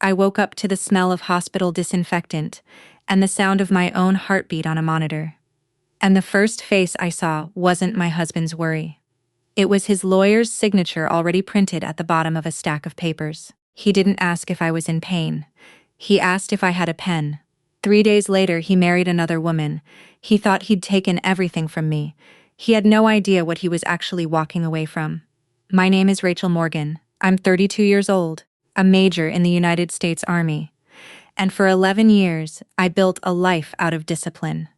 I woke up to the smell of hospital disinfectant and the sound of my own heartbeat on a monitor. And the first face I saw wasn't my husband's worry. It was his lawyer's signature already printed at the bottom of a stack of papers. He didn't ask if I was in pain. He asked if I had a pen. 3 days later, he married another woman. He thought he'd taken everything from me. He had no idea what he was actually walking away from. My name is Rachel Morgan. I'm 32 years old, a major in the United States Army. And for 11 years, I built a life out of discipline.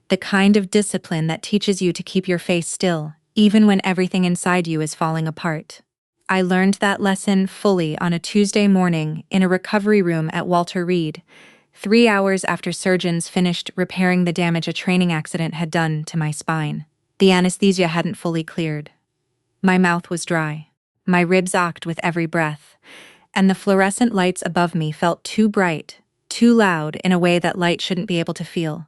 The kind of discipline that teaches you to keep your face still, even when everything inside you is falling apart. I learned that lesson fully on a Tuesday morning in a recovery room at Walter Reed, 3 hours after surgeons finished repairing the damage a training accident had done to my spine. The anesthesia hadn't fully cleared. My mouth was dry. My ribs ached with every breath, and the fluorescent lights above me felt too bright, too loud in a way that light shouldn't be able to feel.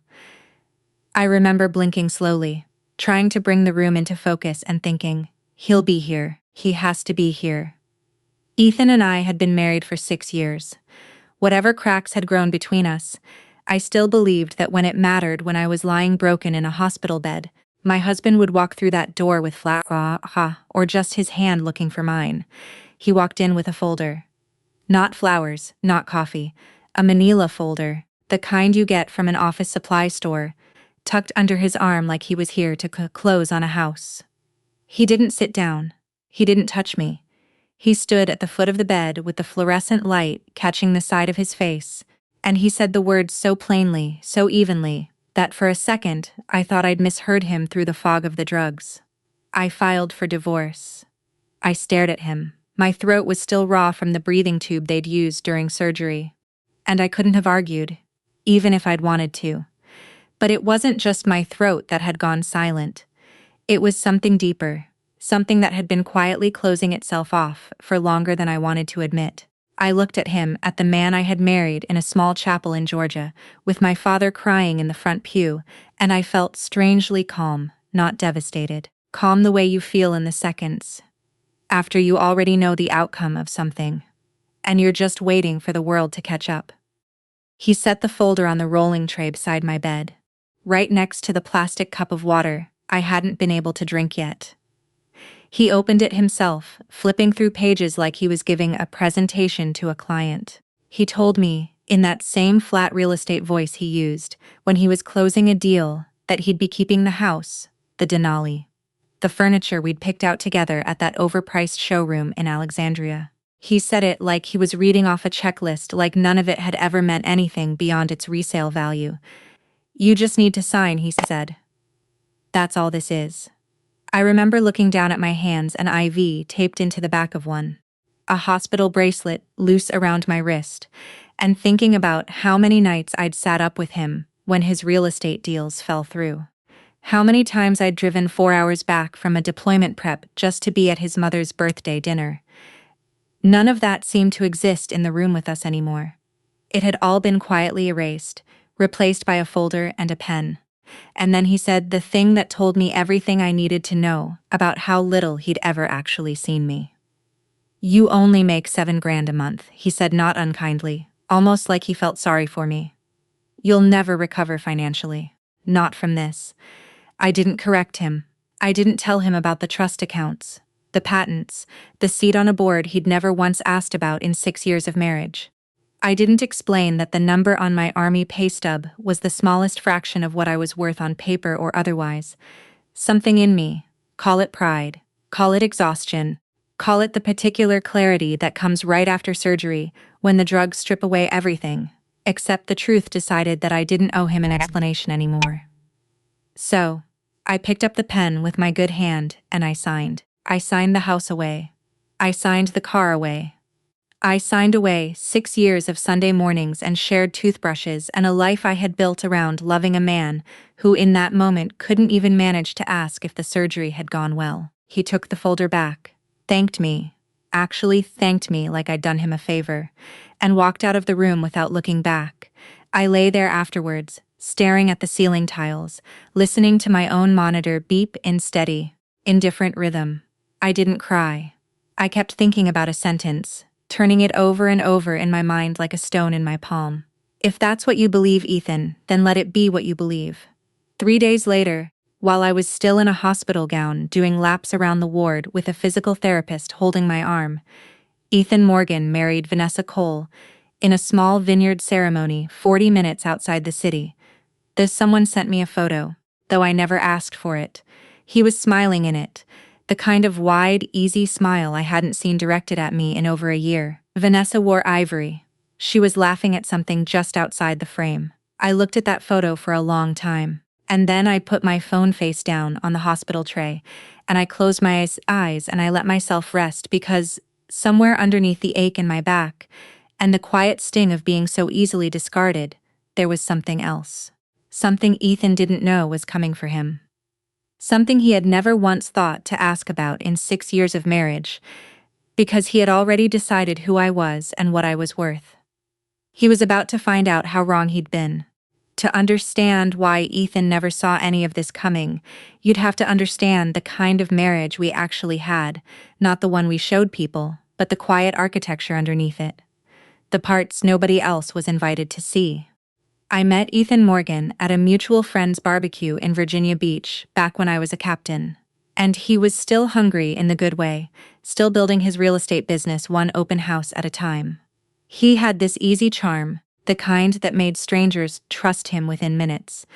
I remember blinking slowly, trying to bring the room into focus and thinking, he'll be here. He has to be here. Ethan and I had been married for 6 years. Whatever cracks had grown between us, I still believed that when it mattered, when I was lying broken in a hospital bed, my husband would walk through that door with or just his hand looking for mine. He walked in with a folder. Not flowers, not coffee, a manila folder, the kind you get from an office supply store, tucked under his arm like he was here to close on a house. He didn't sit down. He didn't touch me. He stood at the foot of the bed with the fluorescent light catching the side of his face, and he said the words so plainly, so evenly, that for a second I thought I'd misheard him through the fog of the drugs. I filed for divorce. I stared at him. My throat was still raw from the breathing tube they'd used during surgery. And I couldn't have argued, even if I'd wanted to. But it wasn't just my throat that had gone silent. It was something deeper, something that had been quietly closing itself off for longer than I wanted to admit. I looked at him, at the man I had married in a small chapel in Georgia, with my father crying in the front pew, and I felt strangely calm, not devastated. Calm the way you feel in the seconds after you already know the outcome of something, and you're just waiting for the world to catch up. He set the folder on the rolling tray beside my bed, right next to the plastic cup of water I hadn't been able to drink yet. He opened it himself, flipping through pages like he was giving a presentation to a client. He told me, in that same flat real estate voice he used when he was closing a deal, that he'd be keeping the house, the Denali, the furniture we'd picked out together at that overpriced showroom in Alexandria. He said it like he was reading off a checklist, like none of it had ever meant anything beyond its resale value. You just need to sign, he said. That's all this is. I remember looking down at my hands, an IV taped into the back of one, a hospital bracelet loose around my wrist, and thinking about how many nights I'd sat up with him when his real estate deals fell through. How many times I'd driven 4 hours back from a deployment prep just to be at his mother's birthday dinner. None of that seemed to exist in the room with us anymore. It had all been quietly erased, replaced by a folder and a pen. And then he said the thing that told me everything I needed to know about how little he'd ever actually seen me. You only make $7,000 a month, he said, not unkindly, almost like he felt sorry for me. You'll never recover financially. Not from this. I didn't correct him. I didn't tell him about the trust accounts, the patents, the seat on a board he'd never once asked about in 6 years of marriage. I didn't explain that the number on my Army pay stub was the smallest fraction of what I was worth on paper or otherwise. Something in me, call it pride, call it exhaustion, call it the particular clarity that comes right after surgery when the drugs strip away everything, except the truth, decided that I didn't owe him an explanation anymore. So, I picked up the pen with my good hand and I signed. I signed the house away. I signed the car away. I signed away 6 years of Sunday mornings and shared toothbrushes and a life I had built around loving a man who in that moment couldn't even manage to ask if the surgery had gone well. He took the folder back, thanked me, actually thanked me like I'd done him a favor, and walked out of the room without looking back. I lay there afterwards, staring at the ceiling tiles, listening to my own monitor beep in steady, indifferent rhythm. I didn't cry. I kept thinking about a sentence. turning it over and over in my mind like a stone in my palm. If that's what you believe, Ethan, then let it be what you believe. 3 days later, while I was still in a hospital gown doing laps around the ward with a physical therapist holding my arm, Ethan Morgan married Vanessa Cole in a small vineyard ceremony 40 minutes outside the city. Someone sent me a photo, though I never asked for it. He was smiling in it, the kind of wide, easy smile I hadn't seen directed at me in over a year. Vanessa wore ivory. She was laughing at something just outside the frame. I looked at that photo for a long time, and then I put my phone face down on the hospital tray, and I closed my eyes and I let myself rest because somewhere underneath the ache in my back and the quiet sting of being so easily discarded, there was something else. Something Ethan didn't know was coming for him. Something he had never once thought to ask about in 6 years of marriage, because he had already decided who I was and what I was worth. He was about to find out how wrong he'd been. To understand why Ethan never saw any of this coming, you'd have to understand the kind of marriage we actually had, not the one we showed people, but the quiet architecture underneath it. The parts nobody else was invited to see. I met Ethan Morgan at a mutual friend's barbecue in Virginia Beach back when I was a captain. And he was still hungry in the good way, still building his real estate business one open house at a time. He had this easy charm, the kind that made strangers trust him within minutes.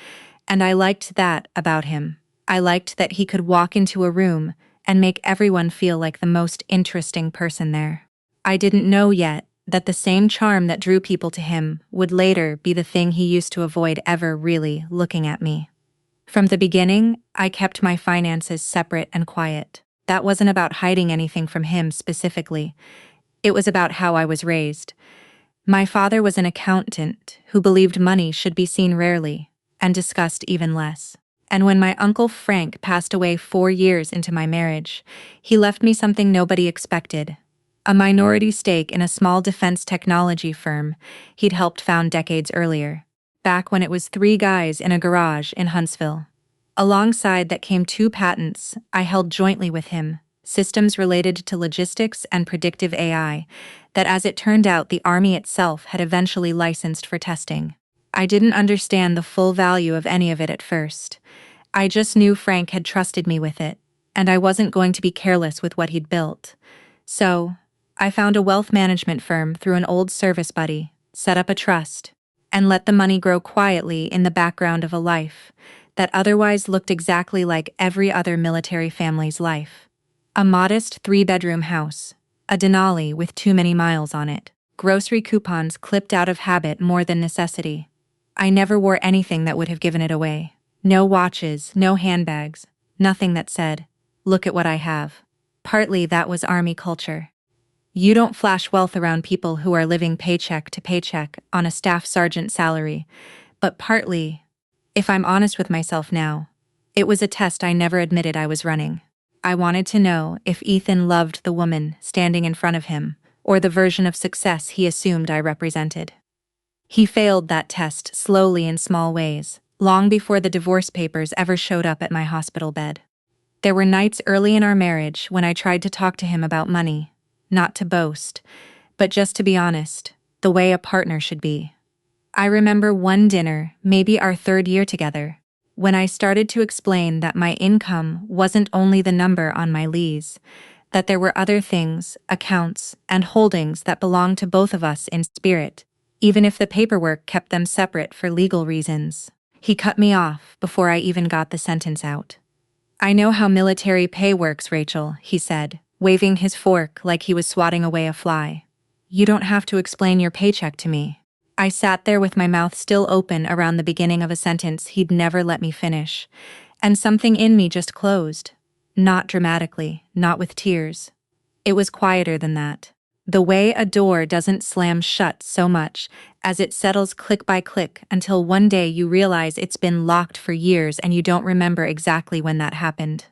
And I liked that about him. I liked that he could walk into a room and make everyone feel like the most interesting person there. I didn't know yet that the same charm that drew people to him would later be the thing he used to avoid ever really looking at me. From the beginning, I kept my finances separate and quiet. That wasn't about hiding anything from him specifically. It was about how I was raised. My father was an accountant who believed money should be seen rarely and discussed even less. And when my Uncle Frank passed away 4 years into my marriage, he left me something nobody expected: a minority stake in a small defense technology firm he'd helped found decades earlier, back when it was 3 guys in a garage in Huntsville. Alongside that came 2 patents I held jointly with him, systems related to logistics and predictive AI, that as it turned out the Army itself had eventually licensed for testing. I didn't understand the full value of any of it at first. I just knew Frank had trusted me with it, and I wasn't going to be careless with what he'd built. So, I found a wealth management firm through an old service buddy, set up a trust, and let the money grow quietly in the background of a life that otherwise looked exactly like every other military family's life. A modest 3-bedroom house, a Denali with too many miles on it, grocery coupons clipped out of habit more than necessity. I never wore anything that would have given it away. No watches, no handbags, nothing that said, "Look at what I have." Partly that was Army culture. You don't flash wealth around people who are living paycheck to paycheck on a staff sergeant salary, but partly, if I'm honest with myself now, it was a test I never admitted I was running. I wanted to know if Ethan loved the woman standing in front of him, or the version of success he assumed I represented. He failed that test slowly in small ways, long before the divorce papers ever showed up at my hospital bed. There were nights early in our marriage when I tried to talk to him about money, not to boast, but just to be honest, the way a partner should be. I remember one dinner, maybe our 3rd year together, when I started to explain that my income wasn't only the number on my lease, that there were other things, accounts, and holdings that belonged to both of us in spirit, even if the paperwork kept them separate for legal reasons. He cut me off before I even got the sentence out. "I know how military pay works, Rachel," he said, waving his fork like he was swatting away a fly. "You don't have to explain your paycheck to me." I sat there with my mouth still open around the beginning of a sentence he'd never let me finish, and something in me just closed. Not dramatically, not with tears. It was quieter than that. The way a door doesn't slam shut so much as it settles click by click until one day you realize it's been locked for years and you don't remember exactly when that happened.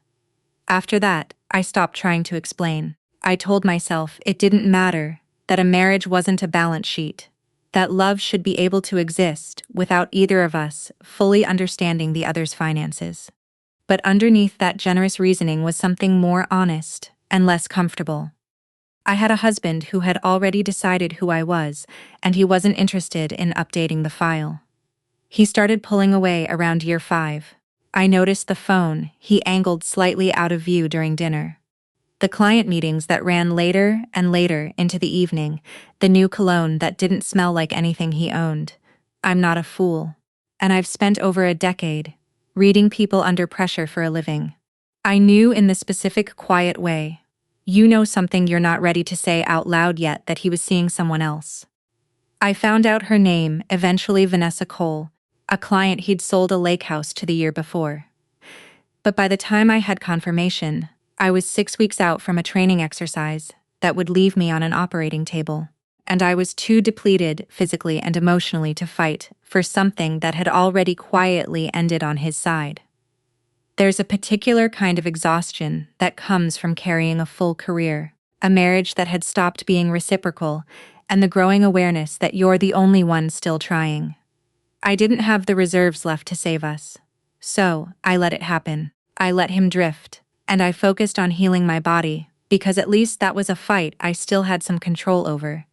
After that, I stopped trying to explain. I told myself it didn't matter, that a marriage wasn't a balance sheet, that love should be able to exist without either of us fully understanding the other's finances. But underneath that generous reasoning was something more honest and less comfortable. I had a husband who had already decided who I was, and he wasn't interested in updating the file. He started pulling away around year 5. I noticed the phone he angled slightly out of view during dinner. The client meetings that ran later and later into the evening, the new cologne that didn't smell like anything he owned. I'm not a fool. And I've spent over a decade reading people under pressure for a living. I knew in the specific quiet way, you know something you're not ready to say out loud yet, that he was seeing someone else. I found out her name, eventually Vanessa Cole, a client he'd sold a lake house to the year before. But by the time I had confirmation, I was 6 weeks out from a training exercise that would leave me on an operating table, and I was too depleted physically and emotionally to fight for something that had already quietly ended on his side. There's a particular kind of exhaustion that comes from carrying a full career, a marriage that had stopped being reciprocal, and the growing awareness that you're the only one still trying. I didn't have the reserves left to save us. So, I let it happen. I let him drift, and I focused on healing my body, because at least that was a fight I still had some control over.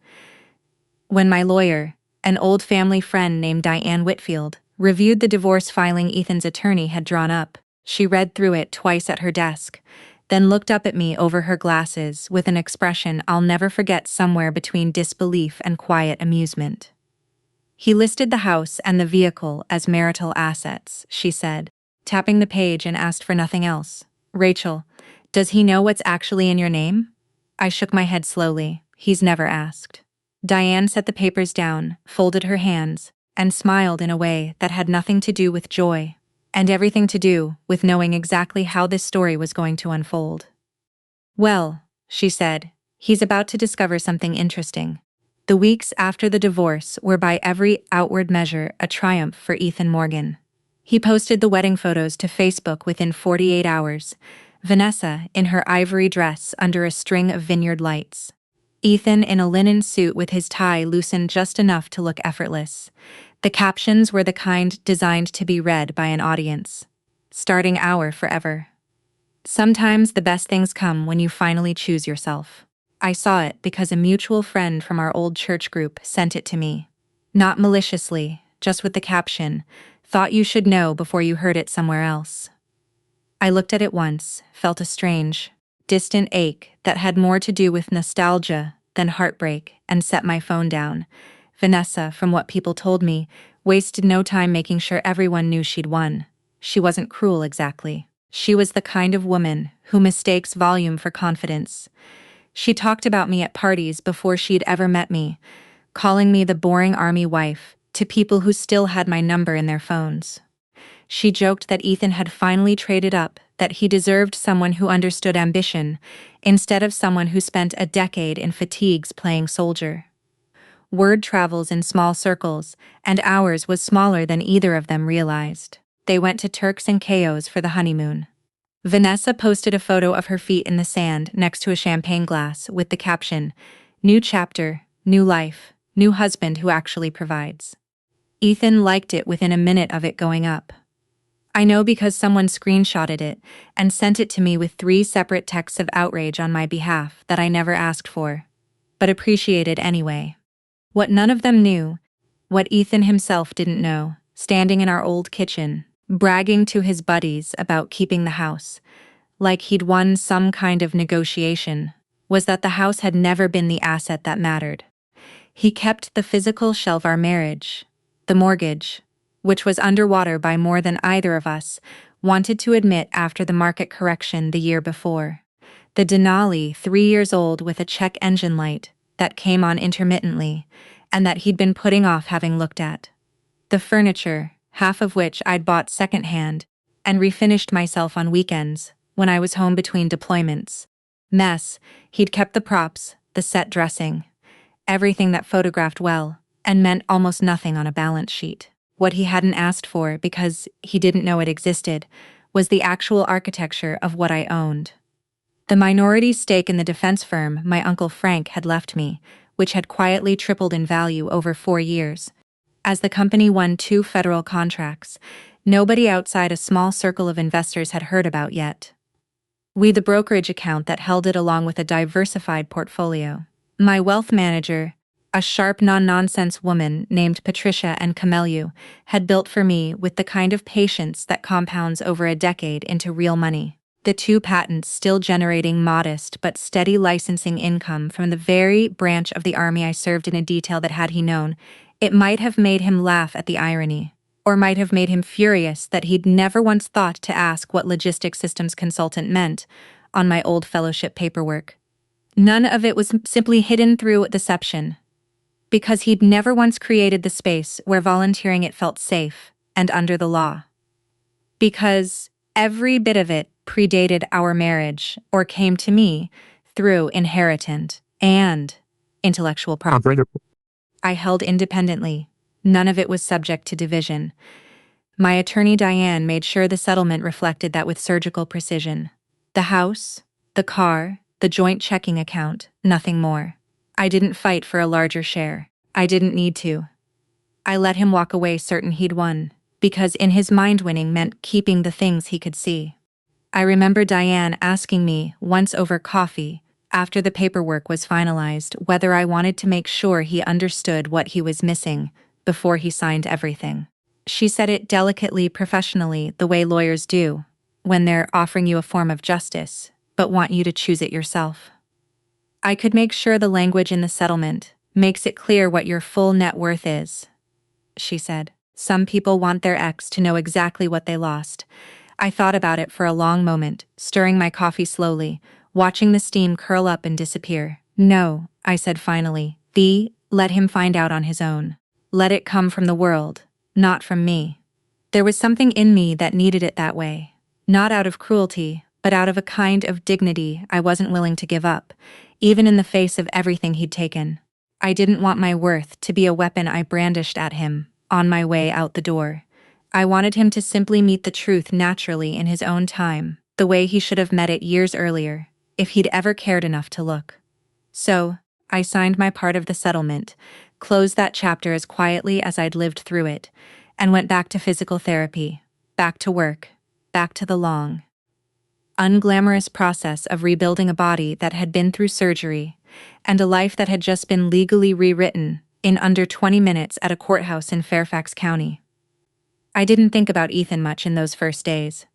When my lawyer, an old family friend named Diane Whitfield, reviewed the divorce filing Ethan's attorney had drawn up, she read through it twice at her desk, then looked up at me over her glasses with an expression I'll never forget, somewhere between disbelief and quiet amusement. He listed the house and the vehicle as marital assets, she said, tapping the page, and asked for nothing else. Rachel, does he know what's actually in your name? I shook my head slowly. He's never asked. Diane set the papers down, folded her hands, and smiled in a way that had nothing to do with joy, and everything to do with knowing exactly how this story was going to unfold. Well, she said, he's about to discover something interesting. The weeks after the divorce were by every outward measure a triumph for Ethan Morgan. He posted the wedding photos to Facebook within 48 hours, Vanessa in her ivory dress under a string of vineyard lights. Ethan in a linen suit with his tie loosened just enough to look effortless. The captions were the kind designed to be read by an audience. Starting our forever. Sometimes the best things come when you finally choose yourself. I saw it because a mutual friend from our old church group sent it to me. Not maliciously, just with the caption, "Thought you should know before you heard it somewhere else." I looked at it once, felt a strange, distant ache that had more to do with nostalgia than heartbreak, and set my phone down. Vanessa, from what people told me, wasted no time making sure everyone knew she'd won. She wasn't cruel exactly. She was the kind of woman who mistakes volume for confidence. She talked about me at parties before she'd ever met me, calling me the boring army wife to people who still had my number in their phones. She joked that Ethan had finally traded up, that he deserved someone who understood ambition, instead of someone who spent a decade in fatigues playing soldier. Word travels in small circles, and ours was smaller than either of them realized. They went to Turks and Caicos for the honeymoon. Vanessa posted a photo of her feet in the sand next to a champagne glass with the caption, "New chapter, new life, new husband who actually provides." Ethan liked it within a minute of it going up. I know because someone screenshotted it and sent it to me with 3 separate texts of outrage on my behalf that I never asked for, but appreciated anyway. What none of them knew, what Ethan himself didn't know, standing in our old kitchen, bragging to his buddies about keeping the house, like he'd won some kind of negotiation, was that the house had never been the asset that mattered. He kept the physical shell of our marriage. The mortgage, which was underwater by more than either of us wanted to admit after the market correction the year before. The Denali, 3 years old with a check engine light that came on intermittently, and that he'd been putting off having looked at. The furniture, half of which I'd bought secondhand, and refinished myself on weekends, when I was home between deployments. Mess, he'd kept the props, the set dressing, everything that photographed well, and meant almost nothing on a balance sheet. What he hadn't asked for, because he didn't know it existed, was the actual architecture of what I owned. The minority stake in the defense firm my Uncle Frank had left me, which had quietly tripled in value over 4 years. As the company won 2 federal contracts, nobody outside a small circle of investors had heard about yet. We the brokerage account that held it along with a diversified portfolio. My wealth manager, a sharp non-nonsense woman named Patricia and Camelu, had built for me with the kind of patience that compounds over a decade into real money. The two patents still generating modest but steady licensing income from the very branch of the army I served in a detail that had he known, it might have made him laugh at the irony, or might have made him furious that he'd never once thought to ask what logistics systems consultant meant on my old fellowship paperwork. None of it was simply hidden through deception, because he'd never once created the space where volunteering it felt safe and under the law. Because every bit of it predated our marriage or came to me through inheritance and intellectual property I held independently. None of it was subject to division. My attorney Diane made sure the settlement reflected that with surgical precision. The house, the car, the joint checking account, nothing more. I didn't fight for a larger share. I didn't need to. I let him walk away certain he'd won, because in his mind winning meant keeping the things he could see. I remember Diane asking me once over coffee, after the paperwork was finalized, whether I wanted to make sure he understood what he was missing before he signed everything. She said it delicately, professionally, the way lawyers do when they're offering you a form of justice, but want you to choose it yourself. I could make sure the language in the settlement makes it clear what your full net worth is, she said. Some people want their ex to know exactly what they lost. I thought about it for a long moment, stirring my coffee slowly, watching the steam curl up and disappear. No, I said finally. Let him find out on his own. Let it come from the world, not from me. There was something in me that needed it that way. Not out of cruelty, but out of a kind of dignity I wasn't willing to give up, even in the face of everything he'd taken. I didn't want my worth to be a weapon I brandished at him on my way out the door. I wanted him to simply meet the truth naturally in his own time, the way he should have met it years earlier, if he'd ever cared enough to look. So, I signed my part of the settlement, closed that chapter as quietly as I'd lived through it, and went back to physical therapy, back to work, back to the long, unglamorous process of rebuilding a body that had been through surgery, and a life that had just been legally rewritten in under 20 minutes at a courthouse in Fairfax County. I didn't think about Ethan much in those first days.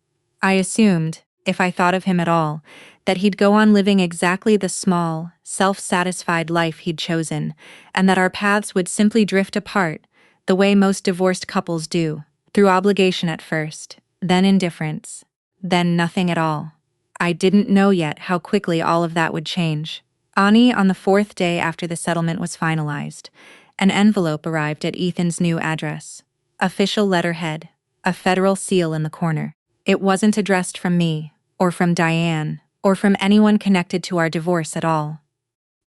I assumed, if I thought of him at all, that he'd go on living exactly the small, self-satisfied life he'd chosen, and that our paths would simply drift apart, the way most divorced couples do, through obligation at first, then indifference, then nothing at all. I didn't know yet how quickly all of that would change. On the fourth day after the settlement was finalized, an envelope arrived at Ethan's new address. Official letterhead, a federal seal in the corner. It wasn't addressed from me, or from Diane, or from anyone connected to our divorce at all.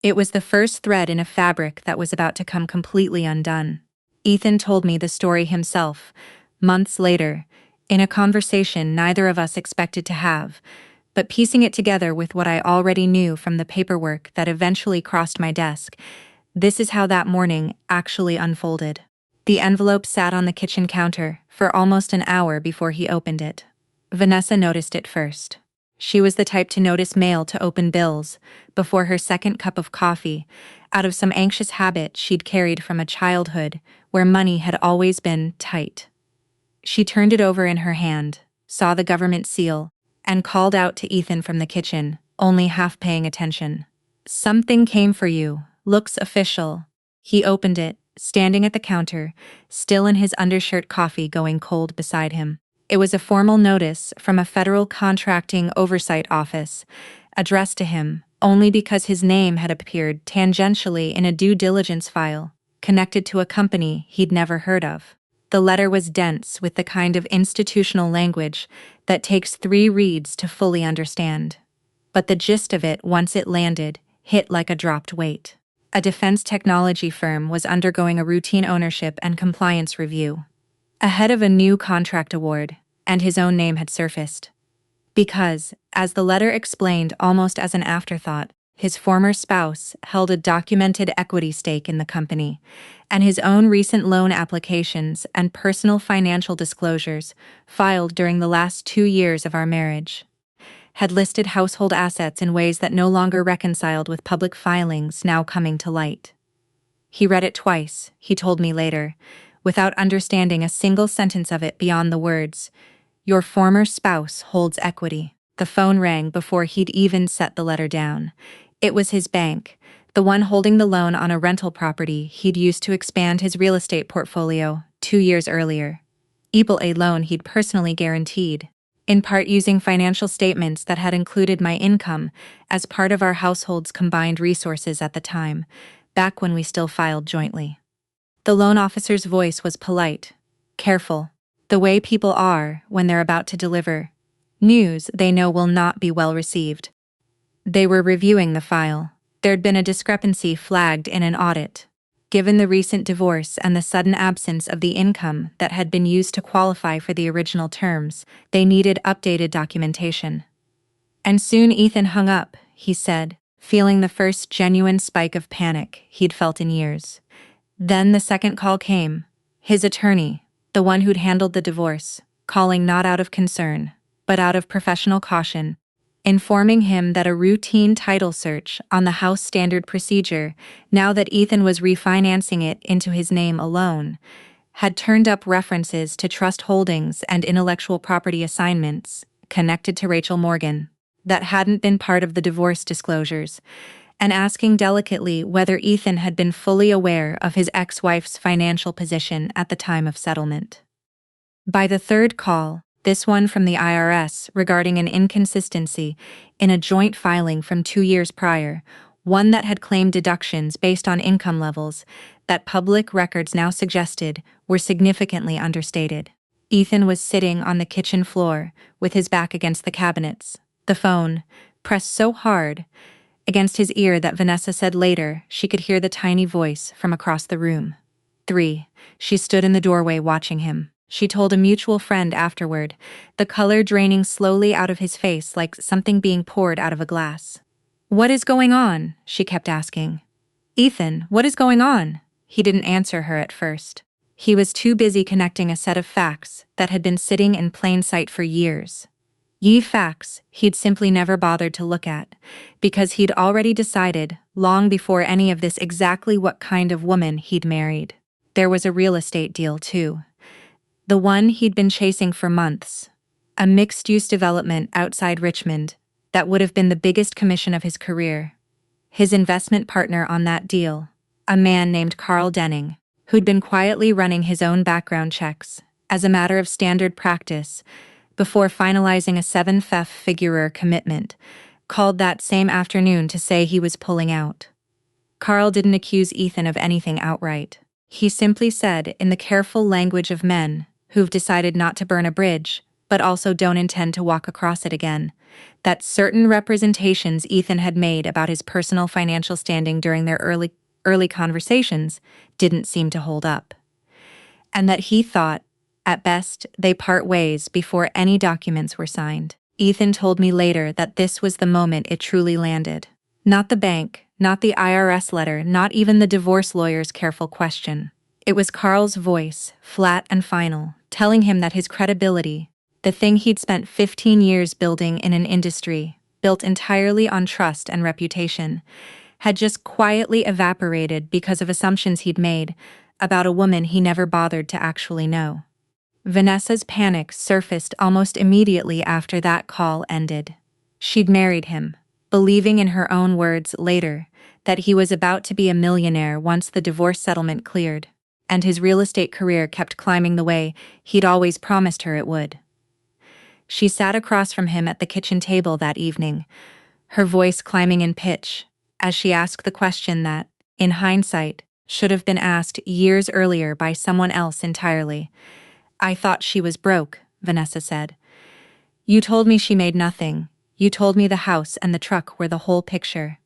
It was the first thread in a fabric that was about to come completely undone. Ethan told me the story himself, months later, in a conversation neither of us expected to have, but piecing it together with what I already knew from the paperwork that eventually crossed my desk, this is how that morning actually unfolded. The envelope sat on the kitchen counter for almost an hour before he opened it. Vanessa noticed it first. She was the type to notice mail to open bills before her second cup of coffee, out of some anxious habit she'd carried from a childhood where money had always been tight. She turned it over in her hand, saw the government seal, and called out to Ethan from the kitchen, only half paying attention. "Something came for you. Looks official." He opened it, standing at the counter, still in his undershirt, coffee going cold beside him. It was a formal notice from a federal contracting oversight office, addressed to him only because his name had appeared tangentially in a due diligence file, connected to a company he'd never heard of. The letter was dense with the kind of institutional language that takes 3 reads to fully understand. But the gist of it, once it landed, hit like a dropped weight. A defense technology firm was undergoing a routine ownership and compliance review, ahead of a new contract award, and his own name had surfaced. Because, as the letter explained almost as an afterthought, his former spouse held a documented equity stake in the company, and his own recent loan applications and personal financial disclosures, filed during the last 2 years of our marriage, had listed household assets in ways that no longer reconciled with public filings now coming to light. He read it twice, he told me later, without understanding a single sentence of it beyond the words, "Your former spouse holds equity." The phone rang before he'd even set the letter down. It was his bank, the one holding the loan on a rental property he'd used to expand his real estate portfolio 2 years earlier. A loan he'd personally guaranteed, in part using financial statements that had included my income as part of our household's combined resources at the time, back when we still filed jointly. The loan officer's voice was polite, careful, the way people are when they're about to deliver news they know will not be well received. They were reviewing the file. There'd been a discrepancy flagged in an audit. Given the recent divorce and the sudden absence of the income that had been used to qualify for the original terms, they needed updated documentation. And soon Ethan hung up, he said, feeling the first genuine spike of panic he'd felt in years. Then the second call came. His attorney, the one who'd handled the divorce, calling not out of concern, but out of professional caution, informing him that a routine title search on the house standard procedure, now that Ethan was refinancing it into his name alone, had turned up references to trust holdings and intellectual property assignments connected to Rachel Morgan that hadn't been part of the divorce disclosures, and asking delicately whether Ethan had been fully aware of his ex-wife's financial position at the time of settlement. By the third call, this one from the IRS regarding an inconsistency in a joint filing from 2 years prior, one that had claimed deductions based on income levels that public records now suggested were significantly understated. Ethan was sitting on the kitchen floor with his back against the cabinets, the phone pressed so hard against his ear that Vanessa said later she could hear the tiny voice from across the room. 3. She stood in the doorway watching him. She told a mutual friend afterward, the color draining slowly out of his face like something being poured out of a glass. "What is going on?" she kept asking. "Ethan, what is going on?" He didn't answer her at first. He was too busy connecting a set of facts that had been sitting in plain sight for years. Facts he'd simply never bothered to look at, because he'd already decided, long before any of this, exactly what kind of woman he'd married. There was a real estate deal, too. The one he'd been chasing for months. A mixed-use development outside Richmond that would have been the biggest commission of his career. His investment partner on that deal, a man named Carl Denning, who'd been quietly running his own background checks, as a matter of standard practice, before finalizing a 7-figure commitment, called that same afternoon to say he was pulling out. Carl didn't accuse Ethan of anything outright. He simply said, in the careful language of men who've decided not to burn a bridge, but also don't intend to walk across it again, that certain representations Ethan had made about his personal financial standing during their early conversations didn't seem to hold up. And that he thought, at best, they part ways before any documents were signed. Ethan told me later that this was the moment it truly landed. Not the bank, not the IRS letter, not even the divorce lawyer's careful question. It was Carl's voice, flat and final, telling him that his credibility, the thing he'd spent 15 years building in an industry, built entirely on trust and reputation, had just quietly evaporated because of assumptions he'd made about a woman he never bothered to actually know. Vanessa's panic surfaced almost immediately after that call ended. She'd married him, believing in her own words later that he was about to be a millionaire once the divorce settlement cleared, and his real estate career kept climbing the way he'd always promised her it would. She sat across from him at the kitchen table that evening, her voice climbing in pitch, as she asked the question that, in hindsight, should have been asked years earlier by someone else entirely. "I thought she was broke," Vanessa said. "You told me she made nothing. You told me the house and the truck were the whole picture."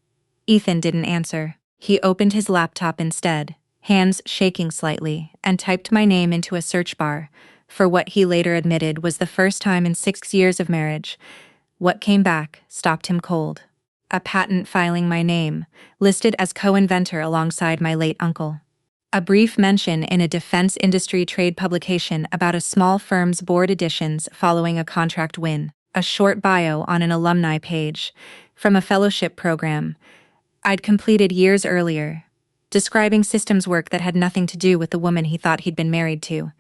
Ethan didn't answer. He opened his laptop instead, hands shaking slightly, and typed my name into a search bar, for what he later admitted was the first time in 6 years of marriage. What came back stopped him cold. A patent filing my name, listed as co-inventor alongside my late uncle. A brief mention in a defense industry trade publication about a small firm's board editions following a contract win. a short bio on an alumni page from a fellowship program I'd completed years earlier, describing systems work that had nothing to do with the woman he thought he'd been married to.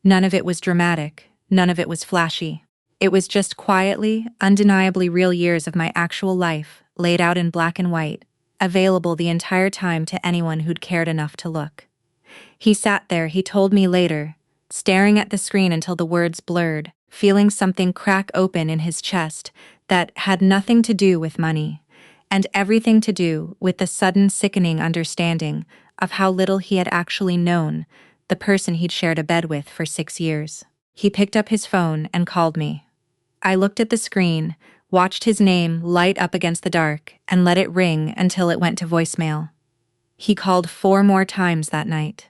None of it was dramatic, none of it was flashy. It was just quietly, undeniably real years of my actual life, laid out in black and white, available the entire time to anyone who'd cared enough to look. He sat there, he told me later, staring at the screen until the words blurred, feeling something crack open in his chest that had nothing to do with money, and everything to do with the sudden sickening understanding of how little he had actually known the person he'd shared a bed with for 6 years. He picked up his phone and called me. I looked at the screen, watched his name light up against the dark, and let it ring until it went to voicemail. He called 4 more times that night.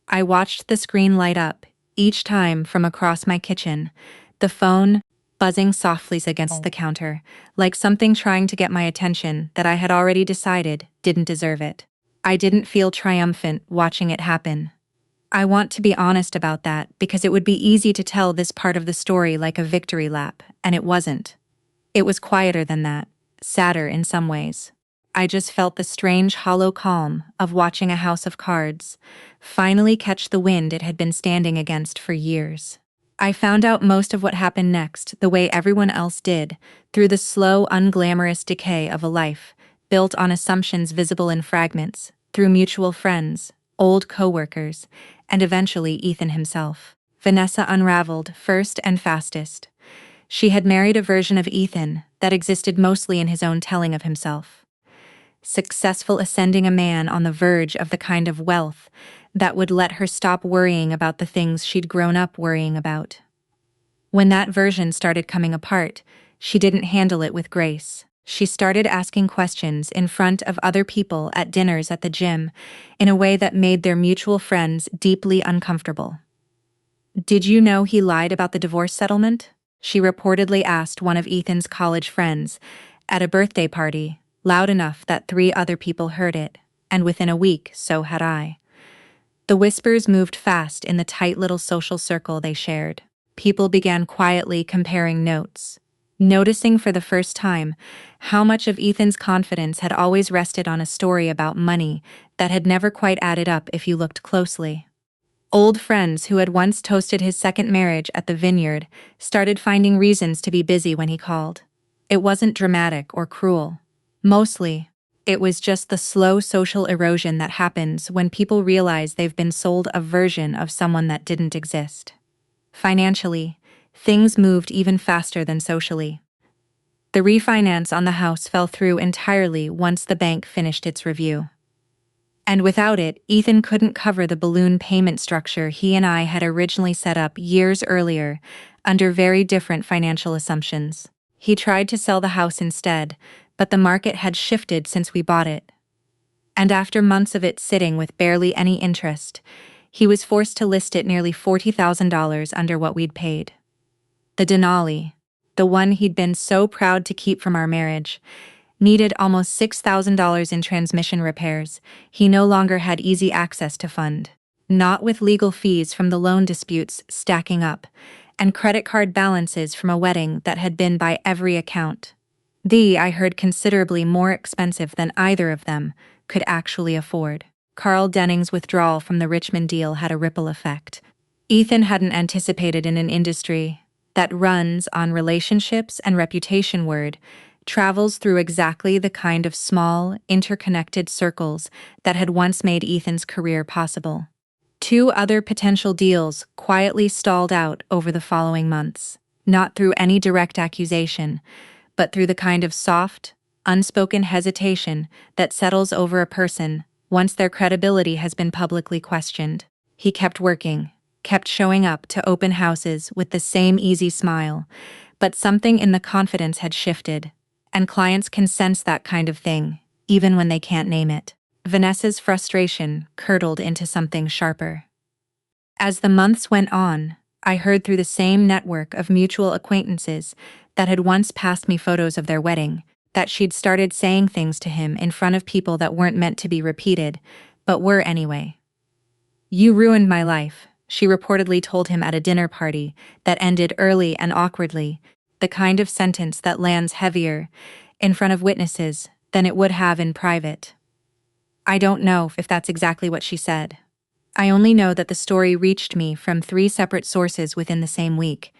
I watched the screen light up, each time from across my kitchen, the phone buzzing softly against the counter, like something trying to get my attention that I had already decided didn't deserve it. I didn't feel triumphant watching it happen. I want to be honest about that because it would be easy to tell this part of the story like a victory lap, and it wasn't. It was quieter than that, sadder in some ways. I just felt the strange hollow calm of watching a house of cards finally catch the wind it had been standing against for years. I found out most of what happened next the way everyone else did, through the slow, unglamorous decay of a life, built on assumptions visible in fragments, through mutual friends, old co-workers, and eventually Ethan himself. Vanessa unraveled first and fastest. She had married a version of Ethan that existed mostly in his own telling of himself. Successful ascending a man on the verge of the kind of wealth that would let her stop worrying about the things she'd grown up worrying about. When that version started coming apart, she didn't handle it with grace. She started asking questions in front of other people at dinners at the gym in a way that made their mutual friends deeply uncomfortable. "Did you know he lied about the divorce settlement?" she reportedly asked one of Ethan's college friends at a birthday party, loud enough that 3 other people heard it, and within a week, so had I. The whispers moved fast in the tight little social circle they shared. People began quietly comparing notes, noticing for the first time how much of Ethan's confidence had always rested on a story about money that had never quite added up if you looked closely. Old friends who had once toasted his second marriage at the vineyard started finding reasons to be busy when he called. It wasn't dramatic or cruel. Mostly, it was just the slow social erosion that happens when people realize they've been sold a version of someone that didn't exist. Financially, things moved even faster than socially. The refinance on the house fell through entirely once the bank finished its review. And without it, Ethan couldn't cover the balloon payment structure he and I had originally set up years earlier, under very different financial assumptions. He tried to sell the house instead, but the market had shifted since we bought it. And after months of it sitting with barely any interest, he was forced to list it nearly $40,000 under what we'd paid. The Denali, the one he'd been so proud to keep from our marriage, needed almost $6,000 in transmission repairs he no longer had easy access to fund, not with legal fees from the loan disputes stacking up, and credit card balances from a wedding that had been by every account. I heard considerably more expensive than either of them could actually afford. Carl Denning's withdrawal from the Richmond deal had a ripple effect. Ethan hadn't anticipated in an industry that runs on relationships and reputation travels through exactly the kind of small, interconnected circles that had once made Ethan's career possible. 2 other potential deals quietly stalled out over the following months, not through any direct accusation, but through the kind of soft, unspoken hesitation that settles over a person once their credibility has been publicly questioned. He kept working, kept showing up to open houses with the same easy smile, but something in the confidence had shifted, and clients can sense that kind of thing, even when they can't name it. Vanessa's frustration curdled into something sharper. As the months went on, I heard through the same network of mutual acquaintances that had once passed me photos of their wedding, that she'd started saying things to him in front of people that weren't meant to be repeated, but were anyway. "You ruined my life," she reportedly told him at a dinner party that ended early and awkwardly, the kind of sentence that lands heavier in front of witnesses than it would have in private. I don't know if that's exactly what she said. I only know that the story reached me from 3 separate sources within the same week,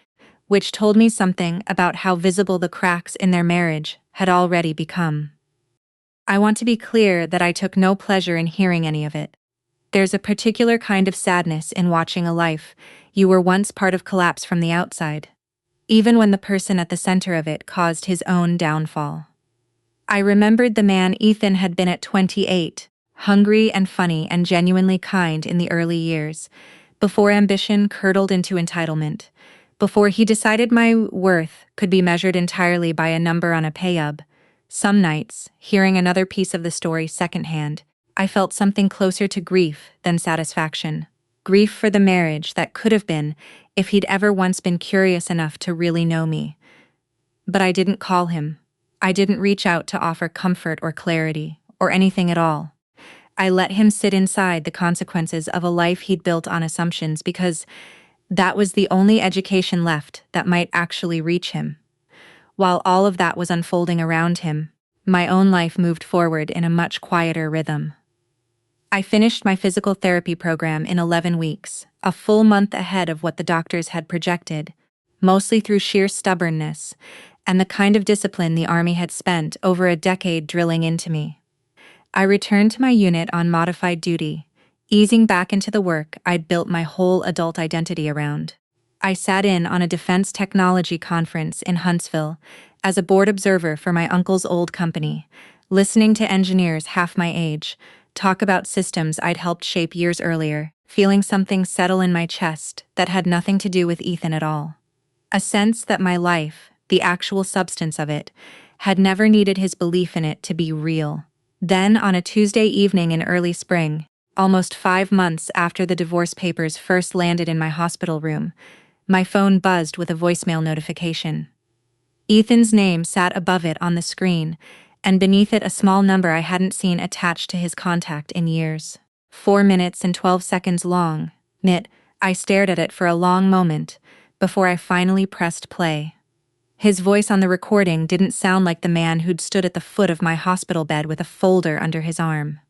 which told me something about how visible the cracks in their marriage had already become. I want to be clear that I took no pleasure in hearing any of it. There's a particular kind of sadness in watching a life you were once part of collapse from the outside, even when the person at the center of it caused his own downfall. I remembered the man Ethan had been at 28, hungry and funny and genuinely kind in the early years, before ambition curdled into entitlement, before he decided my worth could be measured entirely by a number on a pay-ub. Some nights, hearing another piece of the story secondhand, I felt something closer to grief than satisfaction. Grief for the marriage that could have been if he'd ever once been curious enough to really know me. But I didn't call him. I didn't reach out to offer comfort or clarity, or anything at all. I let him sit inside the consequences of a life he'd built on assumptions because that was the only education left that might actually reach him. While all of that was unfolding around him, my own life moved forward in a much quieter rhythm. I finished my physical therapy program in 11 weeks, a full month ahead of what the doctors had projected, mostly through sheer stubbornness and the kind of discipline the Army had spent over a decade drilling into me. I returned to my unit on modified duty, easing back into the work I'd built my whole adult identity around. I sat in on a defense technology conference in Huntsville as a board observer for my uncle's old company, listening to engineers half my age talk about systems I'd helped shape years earlier, feeling something settle in my chest that had nothing to do with Ethan at all. A sense that my life, the actual substance of it, had never needed his belief in it to be real. Then, on a Tuesday evening in early spring, almost 5 months after the divorce papers first landed in my hospital room, my phone buzzed with a voicemail notification. Ethan's name sat above it on the screen, and beneath it a small number I hadn't seen attached to his contact in years. 4 minutes and 12 seconds long. I stared at it for a long moment, before I finally pressed play. His voice on the recording didn't sound like the man who'd stood at the foot of my hospital bed with a folder under his arm.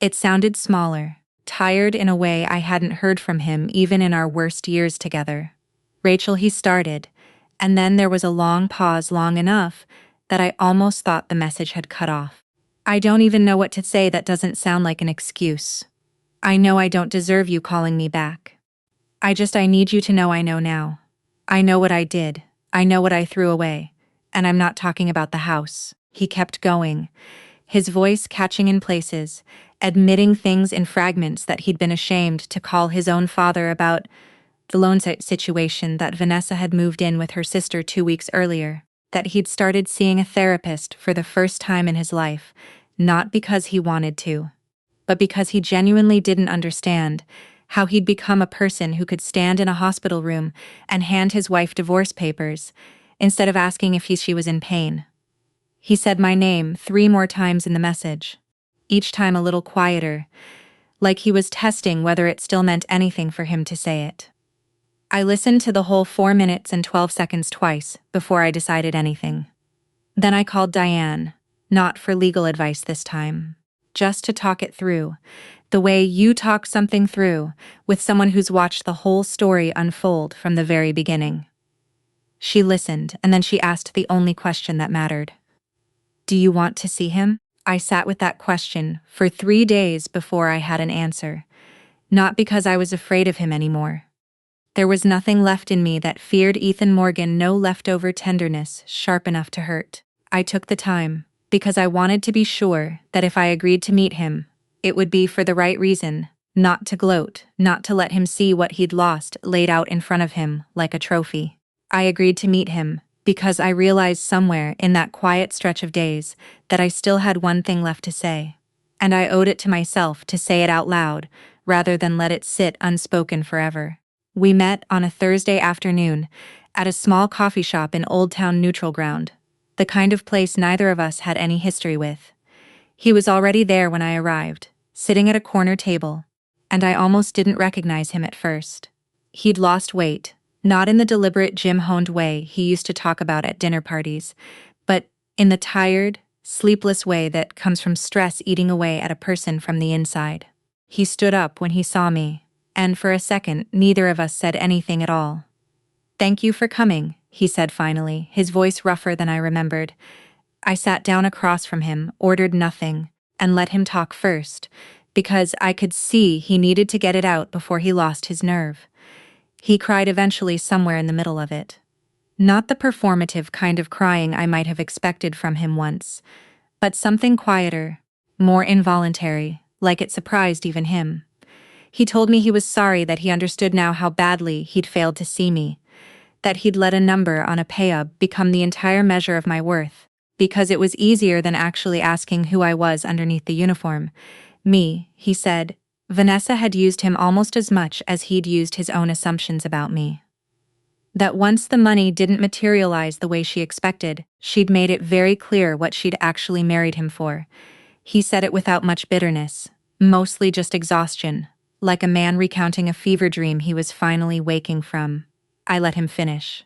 It sounded smaller, tired in a way I hadn't heard from him even in our worst years together. "Rachel," he started, and then there was a long pause, long enough that I almost thought the message had cut off. "I don't even know what to say that doesn't sound like an excuse. I know I don't deserve you calling me back. I need you to know I know now. I know what I did. I know what I threw away. And I'm not talking about the house." He kept going, his voice catching in places, admitting things in fragments that he'd been ashamed to call his own father about, the loan situation that Vanessa had moved in with her sister 2 weeks earlier, that he'd started seeing a therapist for the first time in his life, not because he wanted to, but because he genuinely didn't understand how he'd become a person who could stand in a hospital room and hand his wife divorce papers, instead of asking if she was in pain. He said my name 3 more times in the message, each time a little quieter, like he was testing whether it still meant anything for him to say it. I listened to the whole 4 minutes and 12 seconds twice before I decided anything. Then I called Diane, not for legal advice this time, just to talk it through, the way you talk something through with someone who's watched the whole story unfold from the very beginning. She listened, and then she asked the only question that mattered. "Do you want to see him?" I sat with that question for 3 days before I had an answer, not because I was afraid of him anymore. There was nothing left in me that feared Ethan Morgan, no leftover tenderness sharp enough to hurt. I took the time, because I wanted to be sure that if I agreed to meet him, it would be for the right reason, not to gloat, not to let him see what he'd lost laid out in front of him like a trophy. I agreed to meet him because I realized somewhere in that quiet stretch of days that I still had one thing left to say, and I owed it to myself to say it out loud rather than let it sit unspoken forever. We met on a Thursday afternoon at a small coffee shop in Old Town Neutral Ground, the kind of place neither of us had any history with. He was already there when I arrived, sitting at a corner table, and I almost didn't recognize him at first. He'd lost weight, Not in the deliberate Jim-honed way he used to talk about at dinner parties, but in the tired, sleepless way that comes from stress eating away at a person from the inside. He stood up when he saw me, and for a second neither of us said anything at all. "Thank you for coming," he said finally, his voice rougher than I remembered. I sat down across from him, ordered nothing, and let him talk first, because I could see he needed to get it out before he lost his nerve. He cried eventually somewhere in the middle of it. Not the performative kind of crying I might have expected from him once, but something quieter, more involuntary, like it surprised even him. He told me he was sorry, that he understood now how badly he'd failed to see me, that he'd let a number on a pay-up become the entire measure of my worth, because it was easier than actually asking who I was underneath the uniform. Me, he said. Vanessa had used him almost as much as he'd used his own assumptions about me. That once the money didn't materialize the way she expected, she'd made it very clear what she'd actually married him for. He said it without much bitterness, mostly just exhaustion, like a man recounting a fever dream he was finally waking from. I let him finish.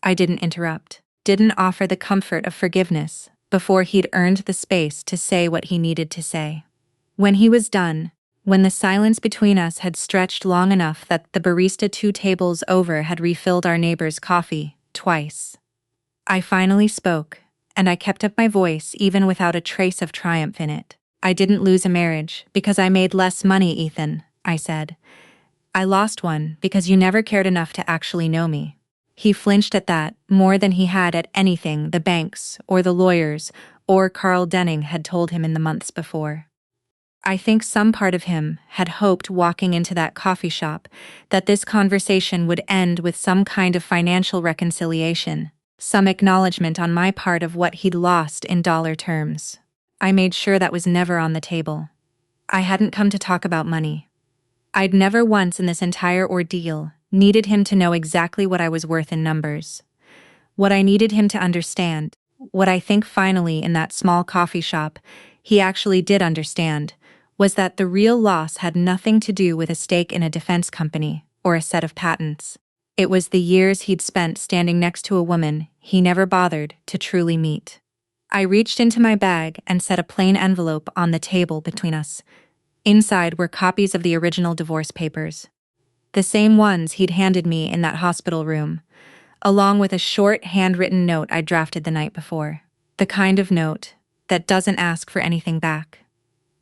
I didn't interrupt, didn't offer the comfort of forgiveness, before he'd earned the space to say what he needed to say. When he was done, when the silence between us had stretched long enough that the barista 2 tables over had refilled our neighbor's coffee, twice, I finally spoke, and I kept up my voice even without a trace of triumph in it. "I didn't lose a marriage because I made less money, Ethan," I said. "I lost one because you never cared enough to actually know me." He flinched at that, more than he had at anything the banks, or the lawyers, or Carl Denning had told him in the months before. I think some part of him had hoped, walking into that coffee shop, that this conversation would end with some kind of financial reconciliation, some acknowledgement on my part of what he'd lost in dollar terms. I made sure that was never on the table. I hadn't come to talk about money. I'd never once in this entire ordeal needed him to know exactly what I was worth in numbers. What I needed him to understand, what I think finally in that small coffee shop he actually did understand, was that the real loss had nothing to do with a stake in a defense company or a set of patents. It was the years he'd spent standing next to a woman he never bothered to truly meet. I reached into my bag and set a plain envelope on the table between us. Inside were copies of the original divorce papers, the same ones he'd handed me in that hospital room, along with a short handwritten note I'd drafted the night before. The kind of note that doesn't ask for anything back.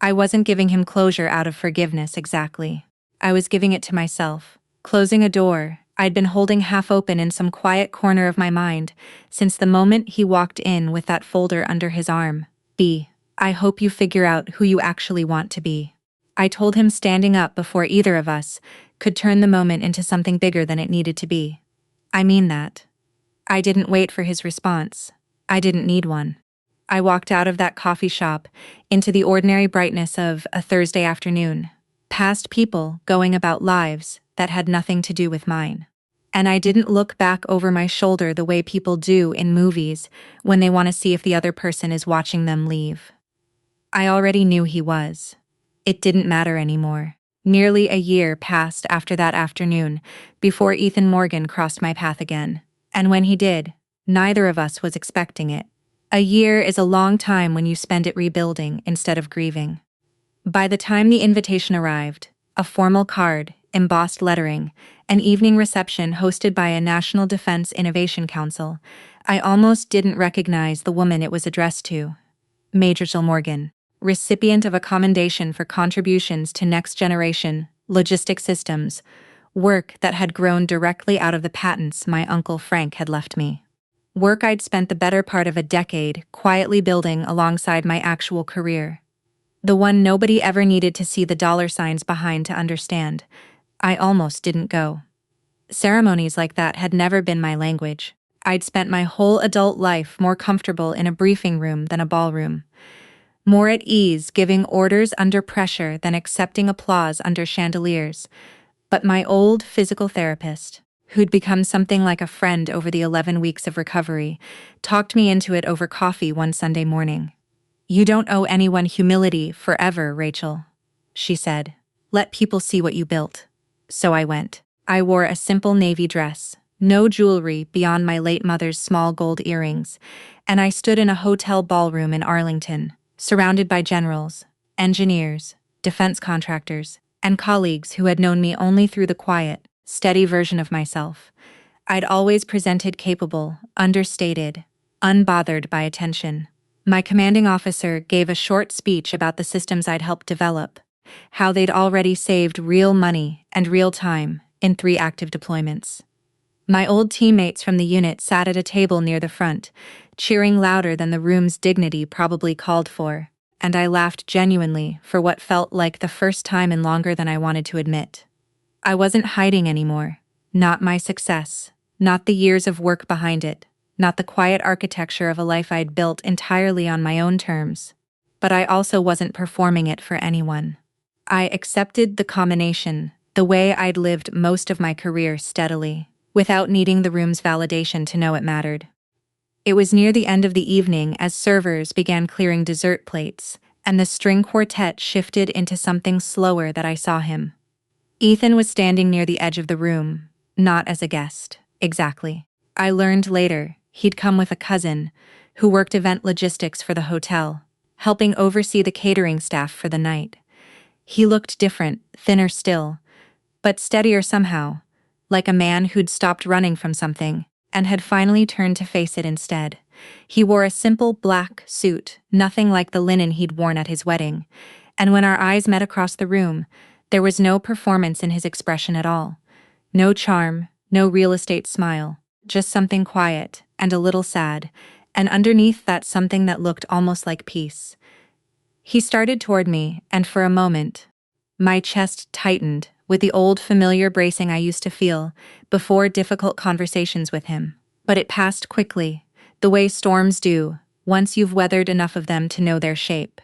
I wasn't giving him closure out of forgiveness exactly. I was giving it to myself, closing a door I'd been holding half open in some quiet corner of my mind since the moment he walked in with that folder under his arm. I hope you figure out who you actually want to be. I told him, standing up before either of us could turn the moment into something bigger than it needed to be. I mean that. I didn't wait for his response. I didn't need one. I walked out of that coffee shop into the ordinary brightness of a Thursday afternoon, past people going about lives that had nothing to do with mine. And I didn't look back over my shoulder the way people do in movies when they want to see if the other person is watching them leave. I already knew he was. It didn't matter anymore. Nearly a year passed after that afternoon before Ethan Morgan crossed my path again. And when he did, neither of us was expecting it. A year is a long time when you spend it rebuilding instead of grieving. By the time the invitation arrived, a formal card, embossed lettering, an evening reception hosted by a National Defense Innovation Council, I almost didn't recognize the woman it was addressed to. Major Jill Morgan, recipient of a commendation for contributions to next-generation logistic systems, work that had grown directly out of the patents my Uncle Frank had left me. Work I'd spent the better part of a decade quietly building alongside my actual career. The one nobody ever needed to see the dollar signs behind to understand. I almost didn't go. Ceremonies like that had never been my language. I'd spent my whole adult life more comfortable in a briefing room than a ballroom. More at ease giving orders under pressure than accepting applause under chandeliers. But my old physical therapist, who'd become something like a friend over the 11 weeks of recovery, talked me into it over coffee one Sunday morning. "You don't owe anyone humility forever, Rachel," she said. "Let people see what you built." So I went. I wore a simple navy dress, no jewelry beyond my late mother's small gold earrings, and I stood in a hotel ballroom in Arlington, surrounded by generals, engineers, defense contractors, and colleagues who had known me only through the quiet, steady version of myself. I'd always presented capable, understated, unbothered by attention. My commanding officer gave a short speech about the systems I'd helped develop, how they'd already saved real money and real time in 3 active deployments. My old teammates from the unit sat at a table near the front, cheering louder than the room's dignity probably called for, and I laughed genuinely for what felt like the first time in longer than I wanted to admit. I wasn't hiding anymore. Not my success, not the years of work behind it, not the quiet architecture of a life I'd built entirely on my own terms. But I also wasn't performing it for anyone. I accepted the combination, the way I'd lived most of my career steadily, without needing the room's validation to know it mattered. It was near the end of the evening as servers began clearing dessert plates, and the string quartet shifted into something slower that I saw him. Ethan was standing near the edge of the room, not as a guest, exactly. I learned later he'd come with a cousin who worked event logistics for the hotel, helping oversee the catering staff for the night. He looked different, thinner still, but steadier somehow, like a man who'd stopped running from something and had finally turned to face it instead. He wore a simple black suit, nothing like the linen he'd worn at his wedding, and when our eyes met across the room, there was no performance in his expression at all. No charm, no real estate smile, just something quiet and a little sad, and underneath that something that looked almost like peace. He started toward me, and for a moment, my chest tightened with the old familiar bracing I used to feel before difficult conversations with him. But it passed quickly, the way storms do, once you've weathered enough of them to know their shape.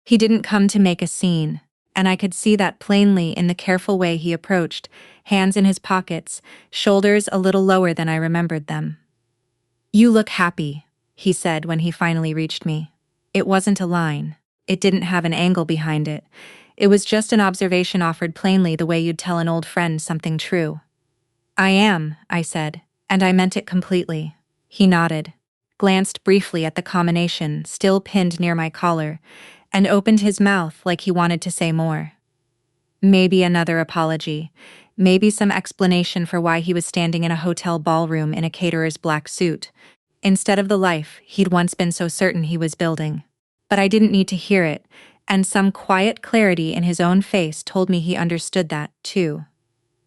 He didn't come to make a scene, and I could see that plainly in the careful way he approached, hands in his pockets, shoulders a little lower than I remembered them. "You look happy," he said when he finally reached me. It wasn't a line. It didn't have an angle behind it. It was just an observation offered plainly the way you'd tell an old friend something true. "I am," I said, and I meant it completely. He nodded, glanced briefly at the combination still pinned near my collar, and opened his mouth like he wanted to say more. Maybe another apology, maybe some explanation for why he was standing in a hotel ballroom in a caterer's black suit, instead of the life he'd once been so certain he was building. But I didn't need to hear it, and some quiet clarity in his own face told me he understood that, too.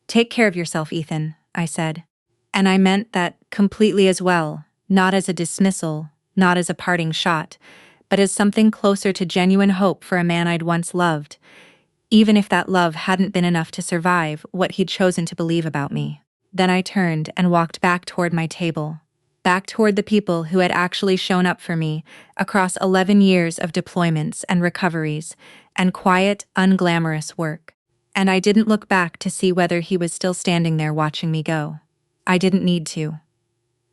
"Take care of yourself, Ethan," I said. And I meant that completely as well, not as a dismissal, not as a parting shot, but as something closer to genuine hope for a man I'd once loved, even if that love hadn't been enough to survive what he'd chosen to believe about me. Then I turned and walked back toward my table, back toward the people who had actually shown up for me across 11 years of deployments and recoveries and quiet, unglamorous work. And I didn't look back to see whether he was still standing there watching me go. I didn't need to.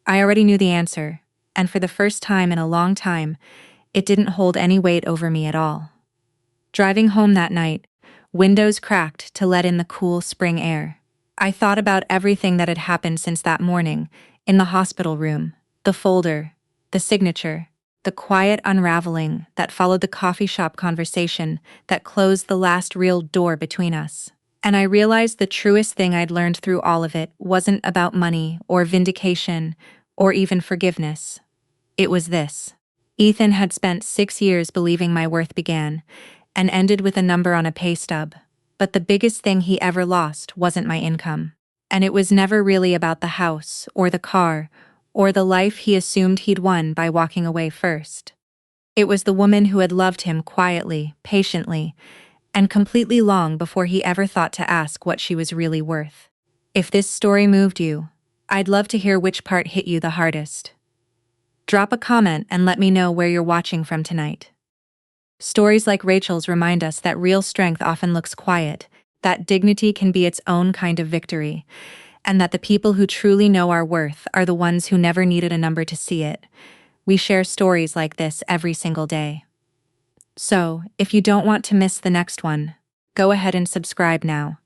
I already knew the answer, and for the first time in a long time, it didn't hold any weight over me at all. Driving home that night, windows cracked to let in the cool spring air. I thought about everything that had happened since that morning, in the hospital room, the folder, the signature, the quiet unraveling that followed the coffee shop conversation that closed the last real door between us. And I realized the truest thing I'd learned through all of it wasn't about money or vindication or even forgiveness. It was this. Ethan had spent 6 years believing my worth began and ended with a number on a pay stub. But the biggest thing he ever lost wasn't my income. And it was never really about the house or the car or the life he assumed he'd won by walking away first. It was the woman who had loved him quietly, patiently, and completely long before he ever thought to ask what she was really worth. If this story moved you, I'd love to hear which part hit you the hardest. Drop a comment and let me know where you're watching from tonight. Stories like Rachel's remind us that real strength often looks quiet, that dignity can be its own kind of victory, and that the people who truly know our worth are the ones who never needed a number to see it. We share stories like this every single day. So, if you don't want to miss the next one, go ahead and subscribe now.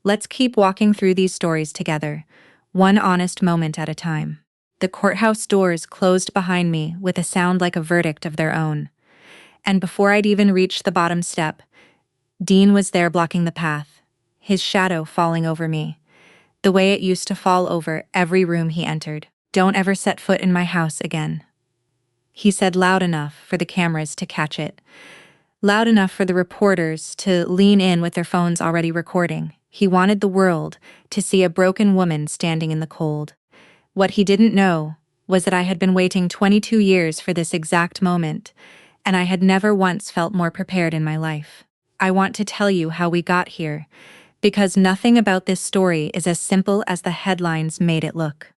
Let's keep walking through these stories together, one honest moment at a time. The courthouse doors closed behind me with a sound like a verdict of their own. And before I'd even reached the bottom step, Dean was there blocking the path, his shadow falling over me, the way it used to fall over every room he entered. "Don't ever set foot in my house again," he said loud enough for the cameras to catch it, loud enough for the reporters to lean in with their phones already recording. He wanted the world to see a broken woman standing in the cold. What he didn't know was that I had been waiting 22 years for this exact moment, and I had never once felt more prepared in my life. I want to tell you how we got here, because nothing about this story is as simple as the headlines made it look.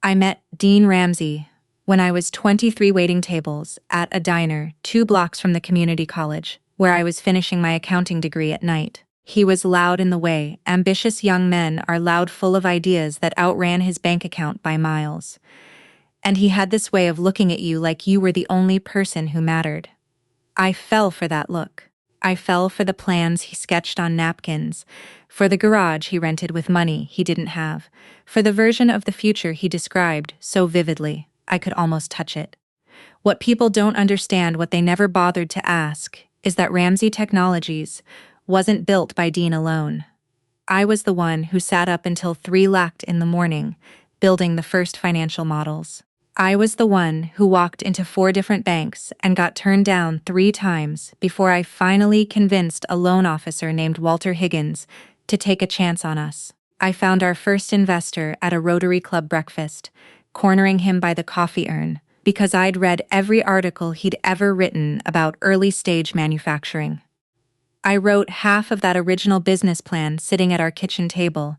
I met Dean Ramsey when I was 23 waiting tables at a diner 2 blocks from the community college, where I was finishing my accounting degree at night. He was loud in the way ambitious young men are loud, full of ideas that outran his bank account by miles. And he had this way of looking at you like you were the only person who mattered. I fell for that look. I fell for the plans he sketched on napkins, for the garage he rented with money he didn't have, for the version of the future he described so vividly I could almost touch it. What people don't understand, what they never bothered to ask, is that Ramsey Technologies wasn't built by Dean alone. I was the one who sat up until 3 lacked in the morning, building the first financial models. I was the one who walked into 4 different banks and got turned down 3 times before I finally convinced a loan officer named Walter Higgins to take a chance on us. I found our first investor at a Rotary Club breakfast, cornering him by the coffee urn, because I'd read every article he'd ever written about early-stage manufacturing. I wrote half of that original business plan sitting at our kitchen table,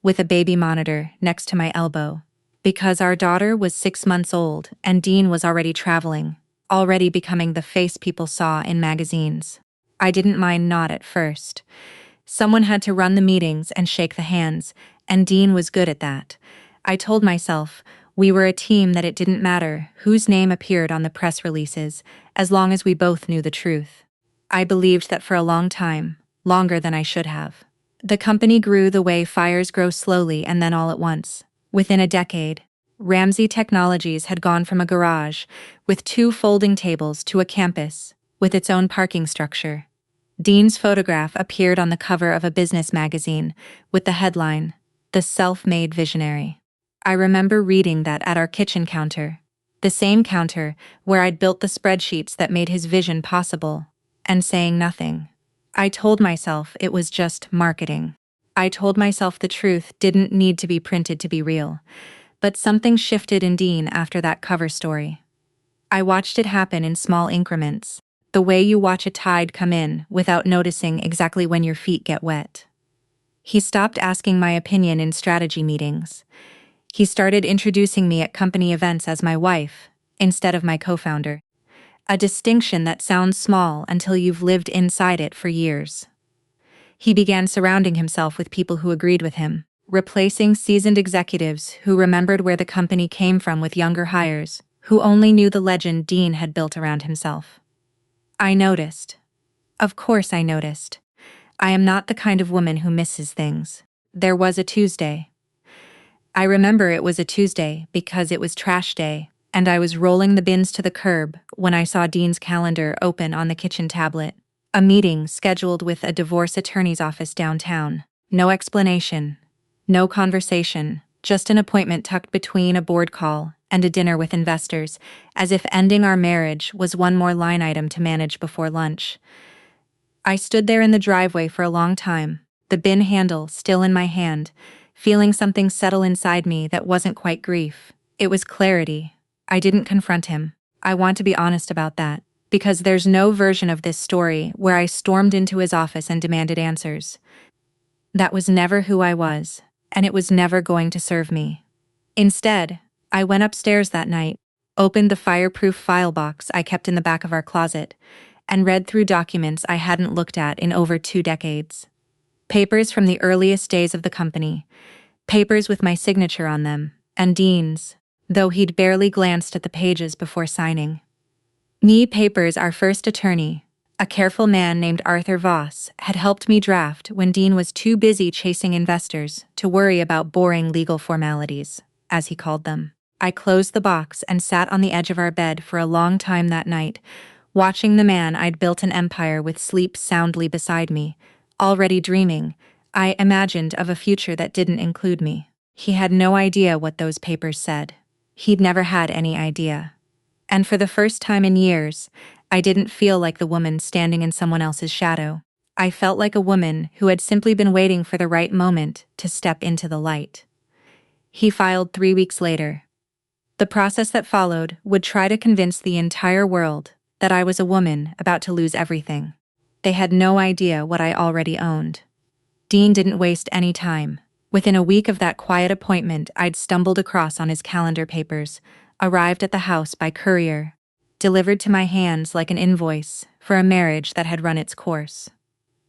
with a baby monitor next to my elbow, because our daughter was 6 months old and Dean was already traveling, already becoming the face people saw in magazines. I didn't mind not at first. Someone had to run the meetings and shake the hands, and Dean was good at that. I told myself we were a team, that it didn't matter whose name appeared on the press releases, as long as we both knew the truth. I believed that for a long time, longer than I should have. The company grew the way fires grow slowly and then all at once. Within a decade, Ramsey Technologies had gone from a garage with 2 folding tables to a campus with its own parking structure. Dean's photograph appeared on the cover of a business magazine with the headline, "The Self-Made Visionary." I remember reading that at our kitchen counter, the same counter where I'd built the spreadsheets that made his vision possible, and saying nothing. I told myself it was just marketing. I told myself the truth didn't need to be printed to be real. But something shifted in Dean after that cover story. I watched it happen in small increments, the way you watch a tide come in without noticing exactly when your feet get wet. He stopped asking my opinion in strategy meetings. He started introducing me at company events as my wife, instead of my co-founder. A distinction that sounds small until you've lived inside it for years. He began surrounding himself with people who agreed with him, replacing seasoned executives who remembered where the company came from with younger hires, who only knew the legend Dean had built around himself. I noticed. Of course I noticed. I am not the kind of woman who misses things. There was a Tuesday. I remember it was a Tuesday because it was trash day, and I was rolling the bins to the curb when I saw Dean's calendar open on the kitchen tablet. A meeting scheduled with a divorce attorney's office downtown. No explanation. No conversation. Just an appointment tucked between a board call and a dinner with investors, as if ending our marriage was one more line item to manage before lunch. I stood there in the driveway for a long time, the bin handle still in my hand, feeling something settle inside me that wasn't quite grief. It was clarity. I didn't confront him. I want to be honest about that, because there's no version of this story where I stormed into his office and demanded answers. That was never who I was, and it was never going to serve me. Instead, I went upstairs that night, opened the fireproof file box I kept in the back of our closet, and read through documents I hadn't looked at in over 2 decades. Papers from the earliest days of the company, papers with my signature on them, and Dean's, though he'd barely glanced at the pages before signing. Me papers our first attorney, A careful man named Arthur Voss had helped me draft when Dean was too busy chasing investors to worry about boring legal formalities, as he called them. I closed the box and sat on the edge of our bed for a long time that night, watching the man I'd built an empire with sleep soundly beside me. Already dreaming, I imagined of a future that didn't include me. He had no idea what those papers said. He'd never had any idea. And for the first time in years, I didn't feel like the woman standing in someone else's shadow. I felt like a woman who had simply been waiting for the right moment to step into the light. He filed 3 weeks later. The process that followed would try to convince the entire world that I was a woman about to lose everything. They had no idea what I already owned. Dean didn't waste any time. Within a week of that quiet appointment I'd stumbled across on his calendar papers, arrived at the house by courier, delivered to my hands like an invoice for a marriage that had run its course.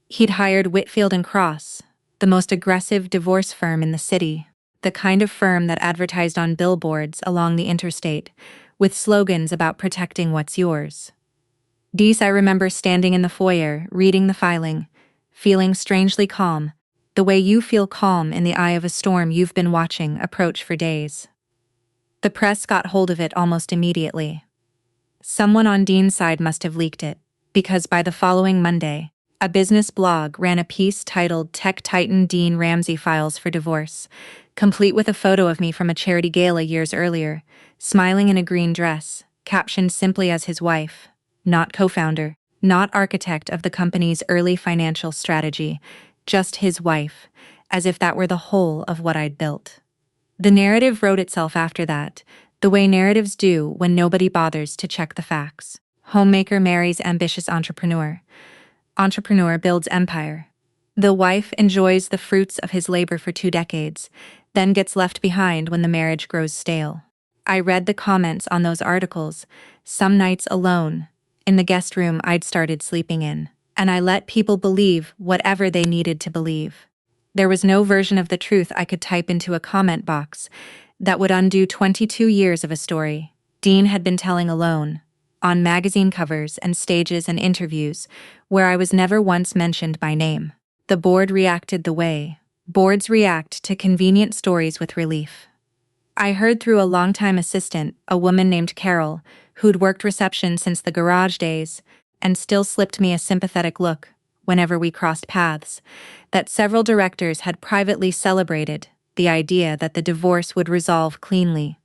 He'd hired Whitfield and Cross, the most aggressive divorce firm in the city, the kind of firm that advertised on billboards along the interstate, with slogans about protecting what's yours. I remember standing in the foyer, reading the filing, feeling strangely calm, the way you feel calm in the eye of a storm you've been watching approach for days. The press got hold of it almost immediately. Someone on Dean's side must have leaked it, because by the following Monday, a business blog ran a piece titled "Tech Titan Dean Ramsey Files for Divorce," complete with a photo of me from a charity gala years earlier, smiling in a green dress, captioned simply as his wife, not co-founder, not architect of the company's early financial strategy, just his wife, as if that were the whole of what I'd built. The narrative wrote itself after that, the way narratives do when nobody bothers to check the facts. Homemaker marries ambitious entrepreneur. Entrepreneur builds empire. The wife enjoys the fruits of his labor for 2 decades, then gets left behind when the marriage grows stale. I read the comments on those articles, some nights alone, in the guest room I'd started sleeping in, and I let people believe whatever they needed to believe. There was no version of the truth I could type into a comment box that would undo 22 years of a story Dean had been telling alone, on magazine covers and stages and interviews, where I was never once mentioned by name. The board reacted the way boards react to convenient stories with relief. I heard through a longtime assistant, a woman named Carol, who'd worked reception since the garage days, and still slipped me a sympathetic look whenever we crossed paths, that several directors had privately celebrated the idea that the divorce would resolve cleanly,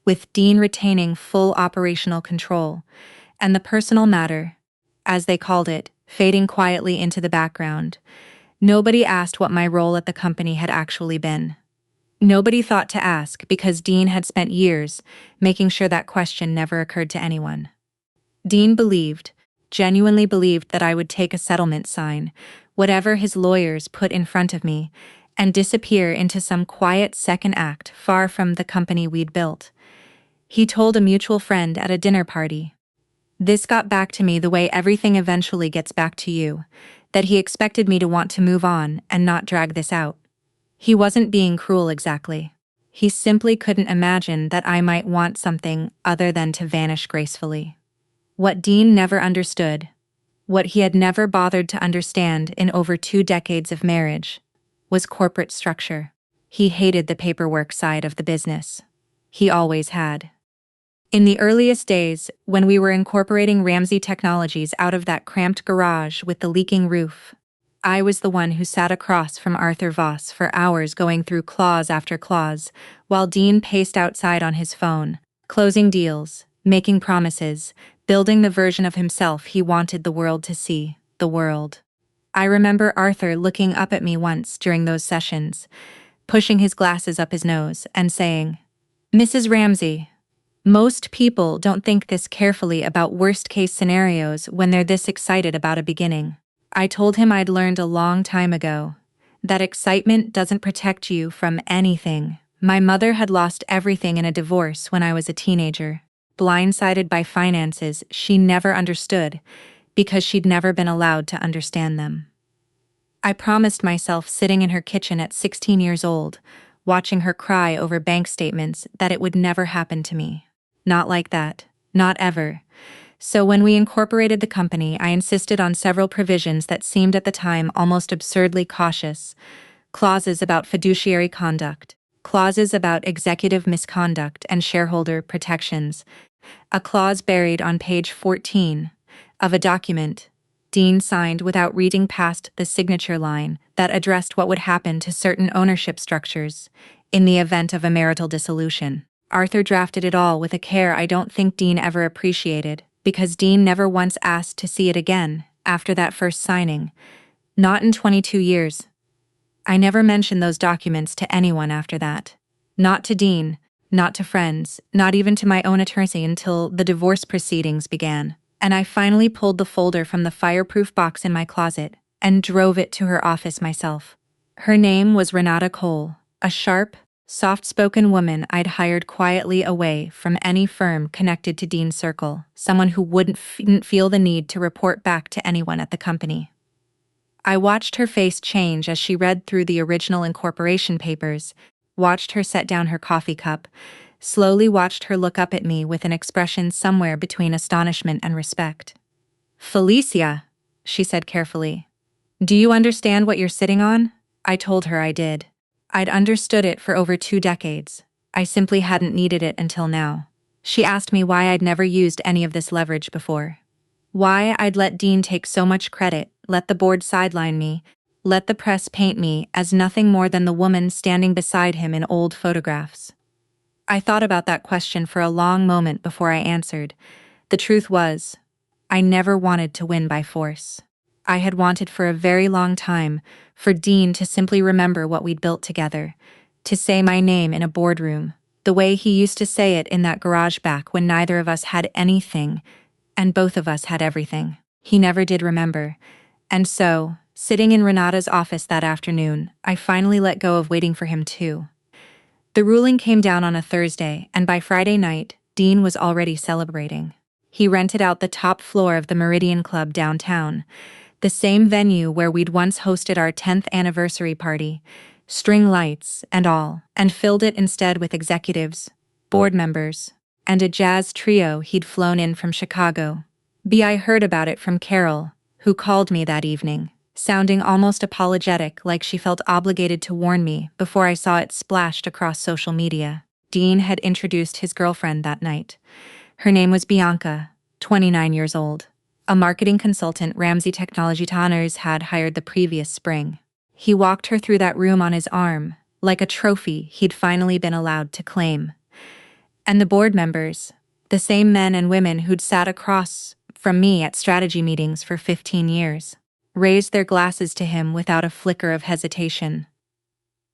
with Dean retaining full operational control, and the personal matter, as they called it, fading quietly into the background. Nobody asked what my role at the company had actually been. Nobody thought to ask because Dean had spent years making sure that question never occurred to anyone. Dean genuinely believed that I would take a settlement sign, whatever his lawyers put in front of me, and disappear into some quiet second act far from the company we'd built. He told a mutual friend at a dinner party. This got back to me the way everything eventually gets back to you, that he expected me to want to move on and not drag this out. He wasn't being cruel exactly. He simply couldn't imagine that I might want something other than to vanish gracefully. What Dean never understood, what he had never bothered to understand in over 2 decades of marriage, was corporate structure. He hated the paperwork side of the business. He always had. In the earliest days, when we were incorporating Ramsey technologies out of that cramped garage with the leaking roof, I was the one who sat across from Arthur Voss for hours going through clause after clause, while Dean paced outside on his phone, closing deals, making promises, building the version of himself he wanted the world to see, the world. I remember Arthur looking up at me once during those sessions, pushing his glasses up his nose and saying, "Mrs. Ramsey, most people don't think this carefully about worst-case scenarios when they're this excited about a beginning." I told him I'd learned a long time ago that excitement doesn't protect you from anything. My mother had lost everything in a divorce when I was a teenager, blindsided by finances she never understood because she'd never been allowed to understand them. I promised myself sitting in her kitchen at 16 years old, watching her cry over bank statements, that it would never happen to me. Not like that. Not ever. So when we incorporated the company, I insisted on several provisions that seemed at the time almost absurdly cautious. Clauses about fiduciary conduct, clauses about executive misconduct and shareholder protections, a clause buried on page 14 of a document Dean signed without reading past the signature line that addressed what would happen to certain ownership structures in the event of a marital dissolution. Arthur drafted it all with a care I don't think Dean ever appreciated, because Dean never once asked to see it again after that first signing. Not in 22 years. I never mentioned those documents to anyone after that. Not to Dean, not to friends, not even to my own attorney until the divorce proceedings began, and I finally pulled the folder from the fireproof box in my closet and drove it to her office myself. Her name was Renata Cole, a sharp, soft-spoken woman I'd hired quietly away from any firm connected to Dean's circle, someone who wouldn't feel the need to report back to anyone at the company. I watched her face change as she read through the original incorporation papers, watched her set down her coffee cup, slowly watched her look up at me with an expression somewhere between astonishment and respect. "Felicia," she said carefully. "Do you understand what you're sitting on?" I told her I did. I'd understood it for over 2 decades. I simply hadn't needed it until now. She asked me why I'd never used any of this leverage before. Why I'd let Dean take so much credit, let the board sideline me, let the press paint me as nothing more than the woman standing beside him in old photographs. I thought about that question for a long moment before I answered. The truth was, I never wanted to win by force. I had wanted for a very long time for Dean to simply remember what we'd built together, to say my name in a boardroom, the way he used to say it in that garage back when neither of us had anything, and both of us had everything. He never did remember. And so, sitting in Renata's office that afternoon, I finally let go of waiting for him too. The ruling came down on a Thursday, and by Friday night, Dean was already celebrating. He rented out the top floor of the Meridian Club downtown, the same venue where we'd once hosted our 10th anniversary party, string lights and all, and filled it instead with executives, board members, and a jazz trio he'd flown in from Chicago. I heard about it from Carol, who called me that evening, sounding almost apologetic, like she felt obligated to warn me before I saw it splashed across social media. Dean had introduced his girlfriend that night. Her name was Bianca, 29 years old, a marketing consultant Ramsey Technology Tonners had hired the previous spring. He walked her through that room on his arm, like a trophy he'd finally been allowed to claim. And the board members, the same men and women who'd sat across from me at strategy meetings for 15 years, raised their glasses to him without a flicker of hesitation.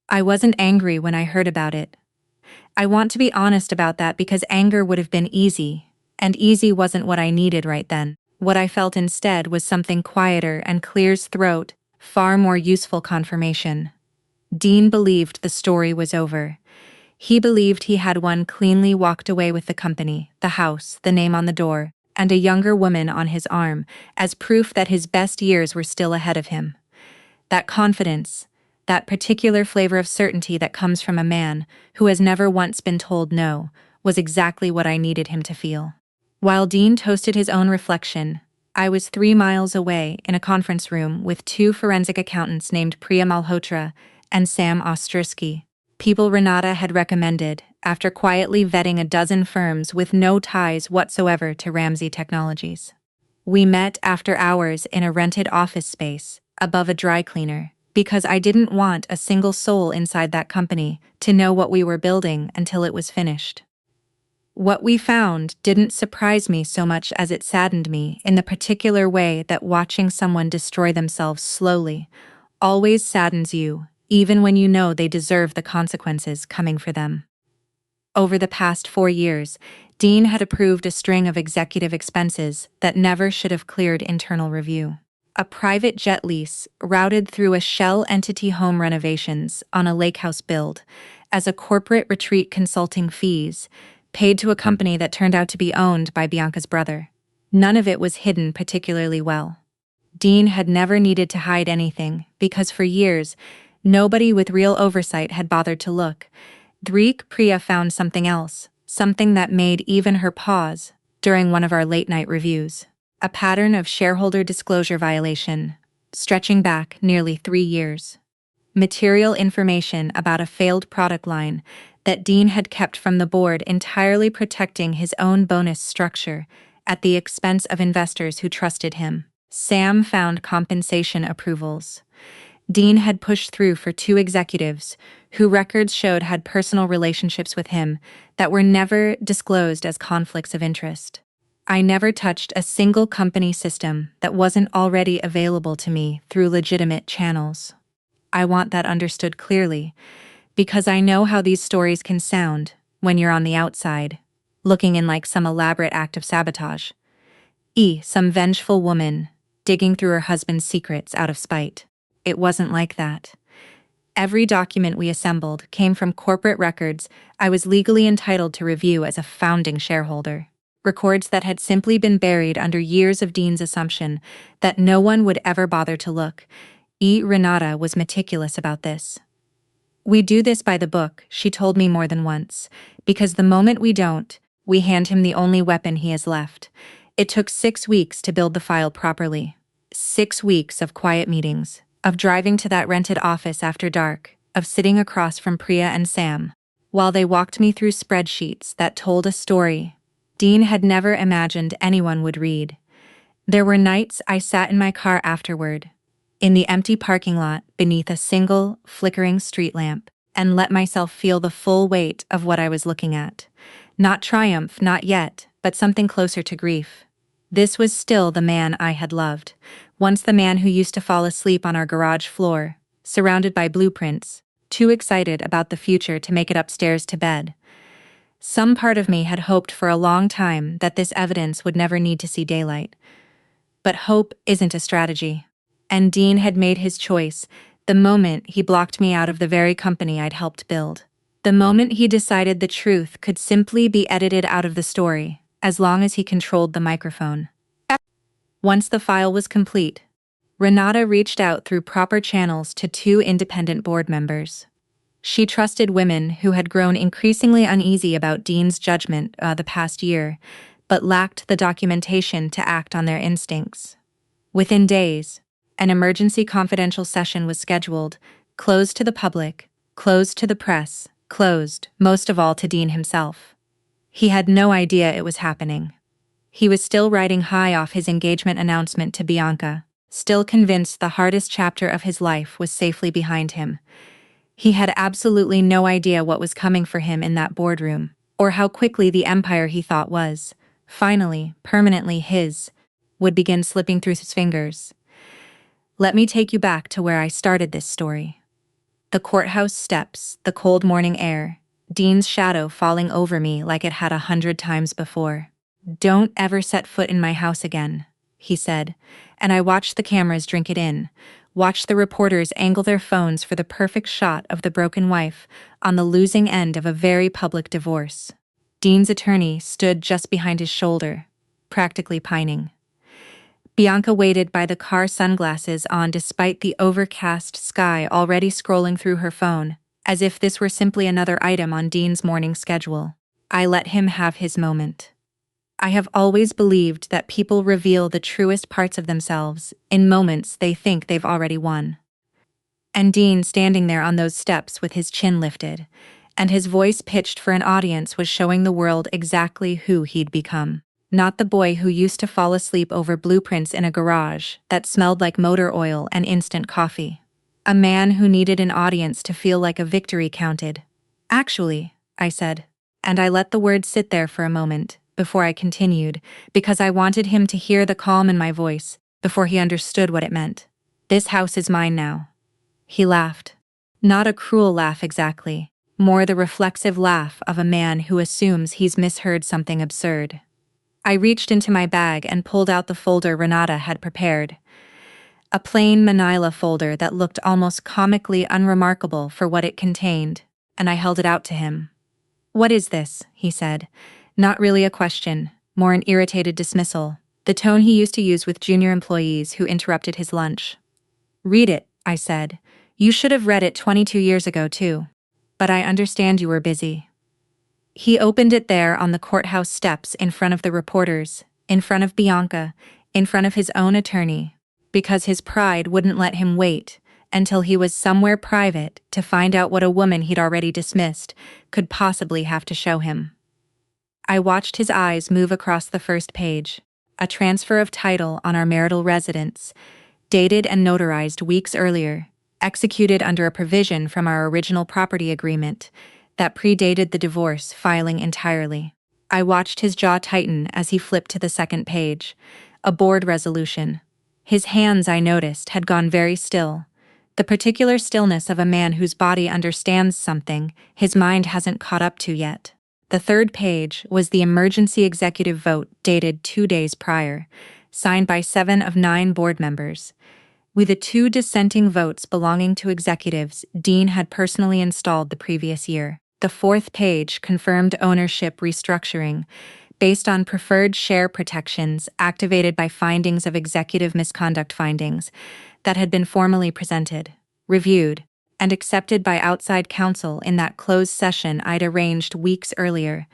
I wasn't angry when I heard about it. I want to be honest about that because anger would have been easy, and easy wasn't what I needed right then. What I felt instead was something quieter and clear's throat, far more useful confirmation. Dean believed the story was over. He believed he had one cleanly walked away with the company, the house, the name on the door, and a younger woman on his arm, as proof that his best years were still ahead of him. That confidence, that particular flavor of certainty that comes from a man who has never once been told no, was exactly what I needed him to feel. While Dean toasted his own reflection, I was 3 miles away in a conference room with 2 forensic accountants named Priya Malhotra and Sam Ostrowski, people Renata had recommended after quietly vetting a dozen firms with no ties whatsoever to Ramsey Technologies. We met after hours in a rented office space above a dry cleaner because I didn't want a single soul inside that company to know what we were building until it was finished. What we found didn't surprise me so much as it saddened me in the particular way that watching someone destroy themselves slowly always saddens you, even when you know they deserve the consequences coming for them. Over the past 4 years, Dean had approved a string of executive expenses that never should have cleared internal review. A private jet lease routed through a shell entity home renovations on a lake house build as a corporate retreat consulting fees paid to a company that turned out to be owned by Bianca's brother. None of it was hidden particularly well. Dean had never needed to hide anything because for years, nobody with real oversight had bothered to look. Priya found something else, something that made even her pause, during one of our late-night reviews. A pattern of shareholder disclosure violation, stretching back nearly 3 years. Material information about a failed product line that Dean had kept from the board, entirely protecting his own bonus structure at the expense of investors who trusted him. Sam found compensation approvals. Dean had pushed through for 2 executives who records showed had personal relationships with him that were never disclosed as conflicts of interest. I never touched a single company system that wasn't already available to me through legitimate channels. I want that understood clearly, because I know how these stories can sound when you're on the outside, looking in like some elaborate act of sabotage. Some vengeful woman digging through her husband's secrets out of spite. It wasn't like that. Every document we assembled came from corporate records I was legally entitled to review as a founding shareholder. Records that had simply been buried under years of Dean's assumption that no one would ever bother to look. Renata was meticulous about this. We do this by the book, she told me more than once, because the moment we don't, we hand him the only weapon he has left. It took 6 weeks to build the file properly. 6 weeks of quiet meetings, of driving to that rented office after dark, of sitting across from Priya and Sam, while they walked me through spreadsheets that told a story Dean had never imagined anyone would read. There were nights I sat in my car afterward, in the empty parking lot beneath a single, flickering street lamp, and let myself feel the full weight of what I was looking at. Not triumph, not yet, but something closer to grief. This was still the man I had loved, once the man who used to fall asleep on our garage floor, surrounded by blueprints, too excited about the future to make it upstairs to bed. Some part of me had hoped for a long time that this evidence would never need to see daylight. But hope isn't a strategy. And Dean had made his choice the moment he blocked me out of the very company I'd helped build. The moment he decided the truth could simply be edited out of the story, as long as he controlled the microphone. Once the file was complete, Renata reached out through proper channels to 2 independent board members. She trusted women who had grown increasingly uneasy about Dean's judgment the past year, but lacked the documentation to act on their instincts. Within days, an emergency confidential session was scheduled, closed to the public, closed to the press, closed, most of all, to Dean himself. He had no idea it was happening. He was still riding high off his engagement announcement to Bianca, still convinced the hardest chapter of his life was safely behind him. He had absolutely no idea what was coming for him in that boardroom, or how quickly the empire he thought was, finally, permanently his, would begin slipping through his fingers. Let me take you back to where I started this story. The courthouse steps, the cold morning air, Dean's shadow falling over me like it had 100 times before. "Don't ever set foot in my house again," he said, and I watched the cameras drink it in, watched the reporters angle their phones for the perfect shot of the broken wife on the losing end of a very public divorce. Dean's attorney stood just behind his shoulder, practically pining. Bianca waited by the car, sunglasses on despite the overcast sky, already scrolling through her phone, as if this were simply another item on Dean's morning schedule. I let him have his moment. I have always believed that people reveal the truest parts of themselves in moments they think they've already won. And Dean, standing there on those steps with his chin lifted, and his voice pitched for an audience, was showing the world exactly who he'd become. Not the boy who used to fall asleep over blueprints in a garage that smelled like motor oil and instant coffee. A man who needed an audience to feel like a victory counted. "Actually," I said, and I let the words sit there for a moment before I continued, because I wanted him to hear the calm in my voice before he understood what it meant. "This house is mine now." He laughed. Not a cruel laugh exactly, more the reflexive laugh of a man who assumes he's misheard something absurd. I reached into my bag and pulled out the folder Renata had prepared. A plain manila folder that looked almost comically unremarkable for what it contained, and I held it out to him. "What is this?" he said. Not really a question, more an irritated dismissal, the tone he used to use with junior employees who interrupted his lunch. "Read it," I said. "You should have read it 22 years ago too. But I understand you were busy." He opened it there on the courthouse steps in front of the reporters, in front of Bianca, in front of his own attorney, because his pride wouldn't let him wait until he was somewhere private to find out what a woman he'd already dismissed could possibly have to show him. I watched his eyes move across the first page, a transfer of title on our marital residence, dated and notarized weeks earlier, executed under a provision from our original property agreement that predated the divorce filing entirely. I watched his jaw tighten as he flipped to the second page, a board resolution. His hands, I noticed, had gone very still, the particular stillness of a man whose body understands something his mind hasn't caught up to yet. The third page was the emergency executive vote dated 2 days prior, signed by 7 of 9 board members. With the 2 dissenting votes belonging to executives Dean had personally installed the previous year. The fourth page confirmed ownership restructuring based on preferred share protections activated by findings of executive misconduct findings that had been formally presented, reviewed, and accepted by outside counsel in that closed session I'd arranged weeks earlier.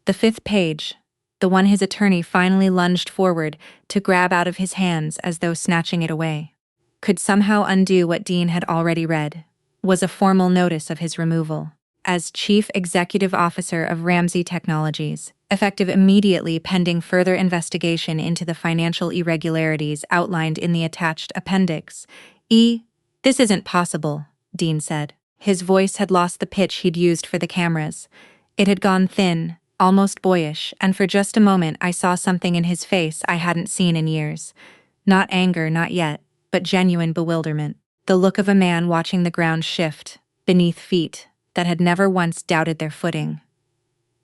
The fifth page, the one his attorney finally lunged forward to grab out of his hands as though snatching it away, could somehow undo what Dean had already read, was a formal notice of his removal as Chief Executive Officer of Ramsey Technologies, effective immediately pending further investigation into the financial irregularities outlined in the attached Appendix E. "This isn't possible," Dean said. His voice had lost the pitch he'd used for the cameras. It had gone thin, almost boyish, and for just a moment I saw something in his face I hadn't seen in years. Not anger, not yet, but genuine bewilderment. The look of a man watching the ground shift beneath feet that had never once doubted their footing.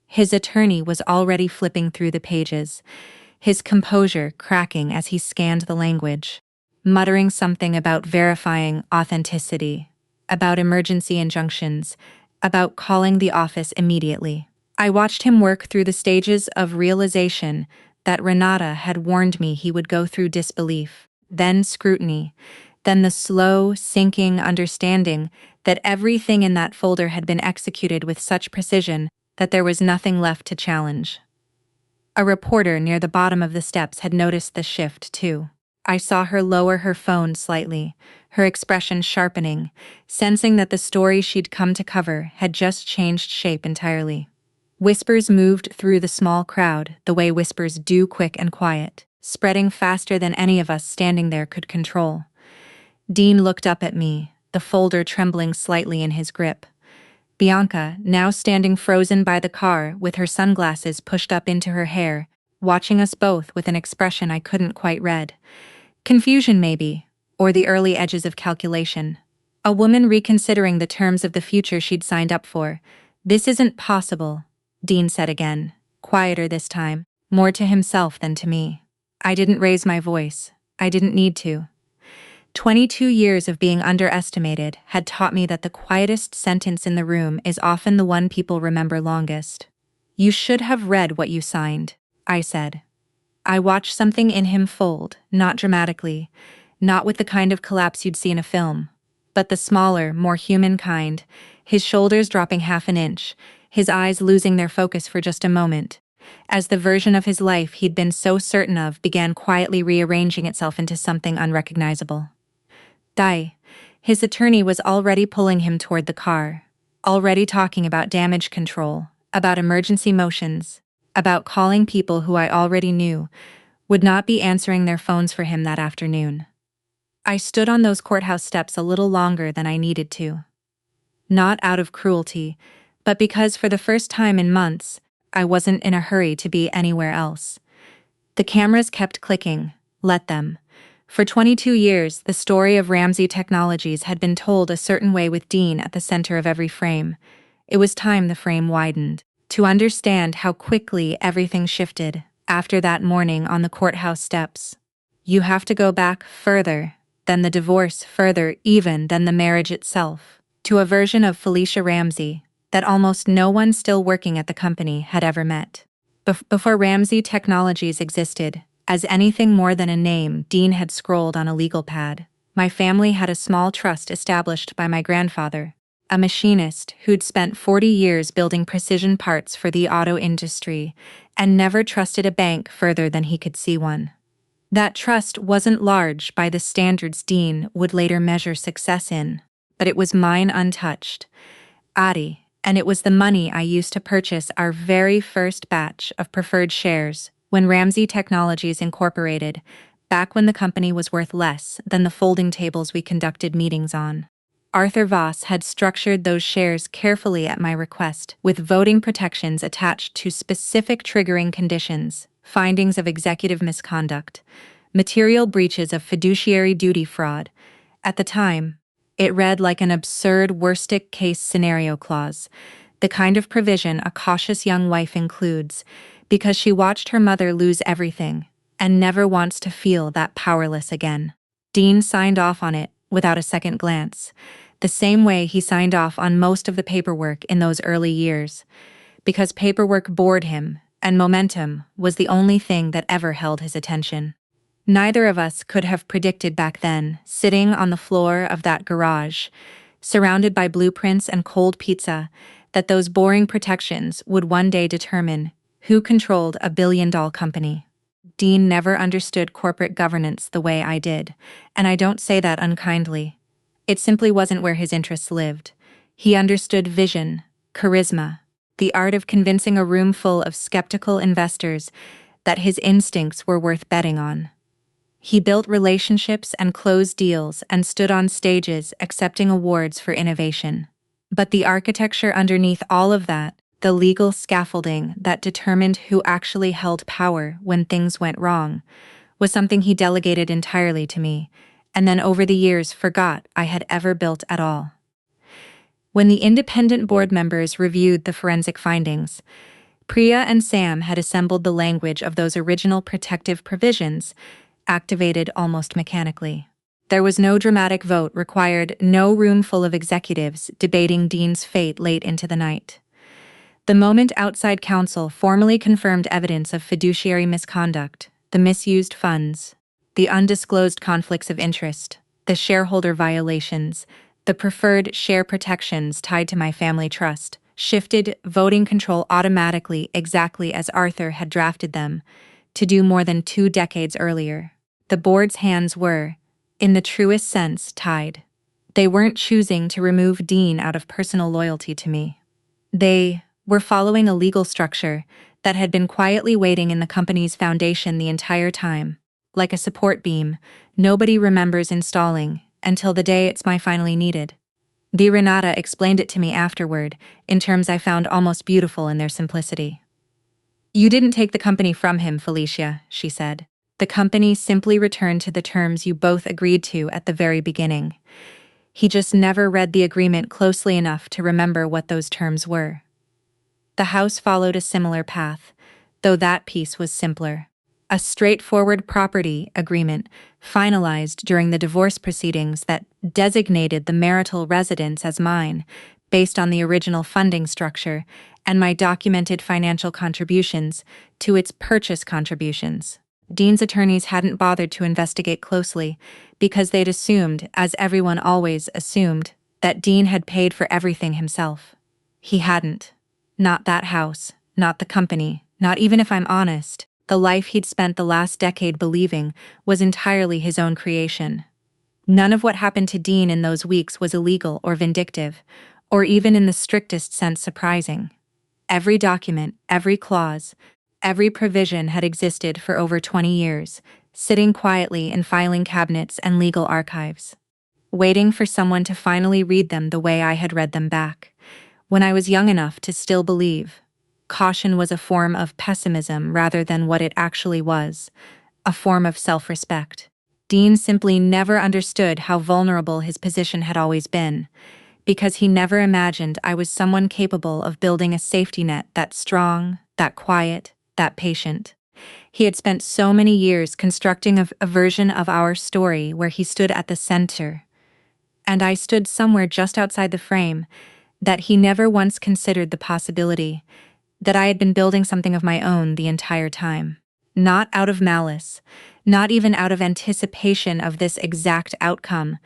His attorney was already flipping through the pages, his composure cracking as he scanned the language, muttering something about verifying authenticity, about emergency injunctions, about calling the office immediately. I watched him work through the stages of realization that Renata had warned me he would go through: disbelief, then scrutiny, then the slow, sinking understanding that everything in that folder had been executed with such precision that there was nothing left to challenge. A reporter near the bottom of the steps had noticed the shift, too. I saw her lower her phone slightly, her expression sharpening, sensing that the story she'd come to cover had just changed shape entirely. Whispers moved through the small crowd the way whispers do, quick and quiet, spreading faster than any of us standing there could control. Dean looked up at me, the folder trembling slightly in his grip. Bianca, now standing frozen by the car with her sunglasses pushed up into her hair, watching us both with an expression I couldn't quite read. Confusion maybe, or the early edges of calculation. A woman reconsidering the terms of the future she'd signed up for. "This isn't possible," Dean said again, quieter this time, more to himself than to me. I didn't raise my voice. I didn't need to. 22 years of being underestimated had taught me that the quietest sentence in the room is often the one people remember longest. "You should have read what you signed," I said. I watched something in him fold, not dramatically, not with the kind of collapse you'd see in a film, but the smaller, more human kind, his shoulders dropping half an inch, his eyes losing their focus for just a moment, as the version of his life he'd been so certain of began quietly rearranging itself into something unrecognizable. His attorney was already pulling him toward the car, already talking about damage control, about emergency motions, about calling people who I already knew would not be answering their phones for him that afternoon. I stood on those courthouse steps a little longer than I needed to. Not out of cruelty, but because for the first time in months, I wasn't in a hurry to be anywhere else. The cameras kept clicking. Let them. For 22 years, the story of Ramsey Technologies had been told a certain way with Dean at the center of every frame. It was time the frame widened, to understand how quickly everything shifted after that morning on the courthouse steps. You have to go back further than the divorce, further even than the marriage itself, to a version of Felicia Ramsey that almost no one still working at the company had ever met. Before Ramsey Technologies existed, as anything more than a name Dean had scrolled on a legal pad, my family had a small trust established by my grandfather, a machinist who'd spent 40 years building precision parts for the auto industry and never trusted a bank further than he could see one. That trust wasn't large by the standards Dean would later measure success in, but it was mine untouched. Adi, and it was the money I used to purchase our very first batch of preferred shares when Ramsey Technologies Incorporated, back when the company was worth less than the folding tables we conducted meetings on. Arthur Voss had structured those shares carefully at my request, with voting protections attached to specific triggering conditions, findings of executive misconduct, material breaches of fiduciary duty fraud. At the time, it read like an absurd worst-case scenario clause, the kind of provision a cautious young wife includes, because she watched her mother lose everything and never wants to feel that powerless again. Dean signed off on it without a second glance, the same way he signed off on most of the paperwork in those early years, because paperwork bored him and momentum was the only thing that ever held his attention. Neither of us could have predicted back then, sitting on the floor of that garage, surrounded by blueprints and cold pizza, that those boring protections would one day determine who controlled a billion-dollar company. Dean never understood corporate governance the way I did, and I don't say that unkindly. It simply wasn't where his interests lived. He understood vision, charisma, the art of convincing a room full of skeptical investors that his instincts were worth betting on. He built relationships and closed deals and stood on stages accepting awards for innovation. But the architecture underneath all of that, the legal scaffolding that determined who actually held power when things went wrong, was something he delegated entirely to me, and then over the years forgot I had ever built at all. When the independent board members reviewed the forensic findings, Priya and Sam had assembled the language of those original protective provisions, activated almost mechanically. There was no dramatic vote required, no room full of executives debating Dean's fate late into the night. The moment outside counsel formally confirmed evidence of fiduciary misconduct, the misused funds, the undisclosed conflicts of interest, the shareholder violations, the preferred share protections tied to my family trust, shifted voting control automatically exactly as Arthur had drafted them, to do more than 2 decades earlier. The board's hands were, in the truest sense, tied. They weren't choosing to remove Dean out of personal loyalty to me. They were following a legal structure that had been quietly waiting in the company's foundation the entire time, like a support beam nobody remembers installing until the day it's finally needed. Renata explained it to me afterward, in terms I found almost beautiful in their simplicity. "You didn't take the company from him, Felicia," she said. "The company simply returned to the terms you both agreed to at the very beginning. He just never read the agreement closely enough to remember what those terms were." The house followed a similar path, though that piece was simpler. A straightforward property agreement finalized during the divorce proceedings that designated the marital residence as mine, based on the original funding structure and my documented financial contributions to its purchase contributions. Dean's attorneys hadn't bothered to investigate closely because they'd assumed, as everyone always assumed, that Dean had paid for everything himself. He hadn't. Not that house, not the company, not even if I'm honest. The life he'd spent the last decade believing was entirely his own creation. None of what happened to Dean in those weeks was illegal or vindictive, or even in the strictest sense surprising. Every document, every clause, every provision had existed for over 20 years, sitting quietly in filing cabinets and legal archives, waiting for someone to finally read them the way I had read them back, when I was young enough to still believe. Caution was a form of pessimism rather than what it actually was, a form of self-respect. Dean simply never understood how vulnerable his position had always been, because he never imagined I was someone capable of building a safety net that strong, that quiet, that patient. He had spent so many years constructing a version of our story where he stood at the center, and I stood somewhere just outside the frame, that he never once considered the possibility that I had been building something of my own the entire time. Not out of malice, not even out of anticipation of this exact outcome,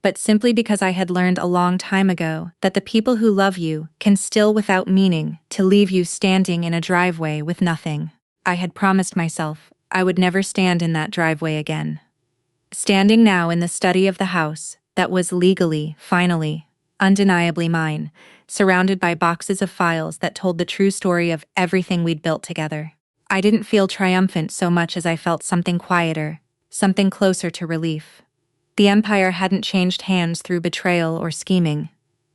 but simply because I had learned a long time ago that the people who love you can still, without meaning, to leave you standing in a driveway with nothing. I had promised myself I would never stand in that driveway again. Standing now in the study of the house that was legally, finally, undeniably mine, surrounded by boxes of files that told the true story of everything we'd built together. I didn't feel triumphant so much as I felt something quieter, something closer to relief. The empire hadn't changed hands through betrayal or scheming.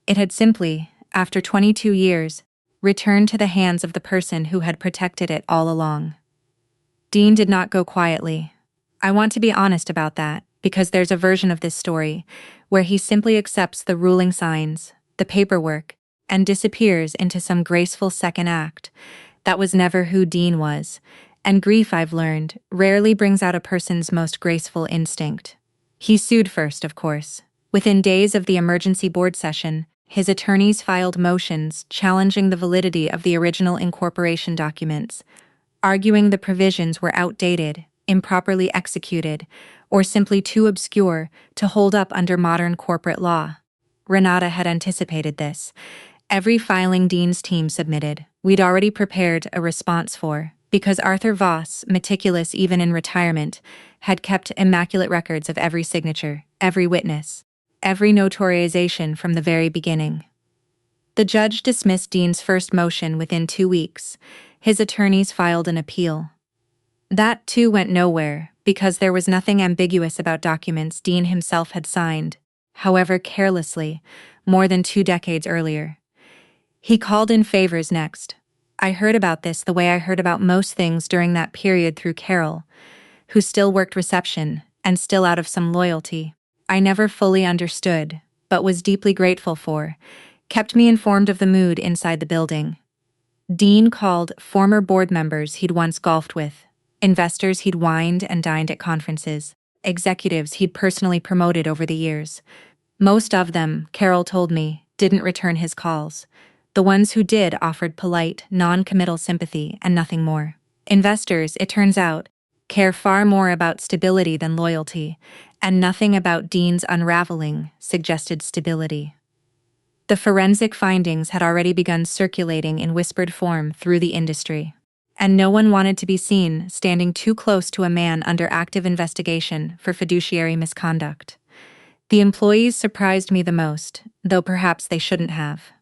It had simply, after 22 years, returned to the hands of the person who had protected it all along. Dean did not go quietly. I want to be honest about that, because there's a version of this story where he simply accepts the ruling signs, the paperwork, and disappears into some graceful second act. That was never who Dean was, and grief, I've learned, rarely brings out a person's most graceful instinct. He sued first, of course. Within days of the emergency board session, his attorneys filed motions challenging the validity of the original incorporation documents, arguing the provisions were outdated, improperly executed, or simply too obscure to hold up under modern corporate law. Renata had anticipated this. Every filing Dean's team submitted, we'd already prepared a response for, because Arthur Voss, meticulous even in retirement, had kept immaculate records of every signature, every witness, every notarization from the very beginning. The judge dismissed Dean's first motion within 2 weeks. His attorneys filed an appeal. That too went nowhere, because there was nothing ambiguous about documents Dean himself had signed, however carelessly, more than 2 decades earlier. He called in favors next. I heard about this the way I heard about most things during that period through Carol, who still worked reception, and still out of some loyalty I never fully understood, but was deeply grateful for, kept me informed of the mood inside the building. Dean called former board members he'd once golfed with, investors he'd wined and dined at conferences, executives he'd personally promoted over the years. Most of them, Carol told me, didn't return his calls. The ones who did offered polite, non-committal sympathy and nothing more. Investors, it turns out, care far more about stability than loyalty, and nothing about Dean's unraveling suggested stability. The forensic findings had already begun circulating in whispered form through the industry, and no one wanted to be seen standing too close to a man under active investigation for fiduciary misconduct. The employees surprised me the most, though perhaps they shouldn't have.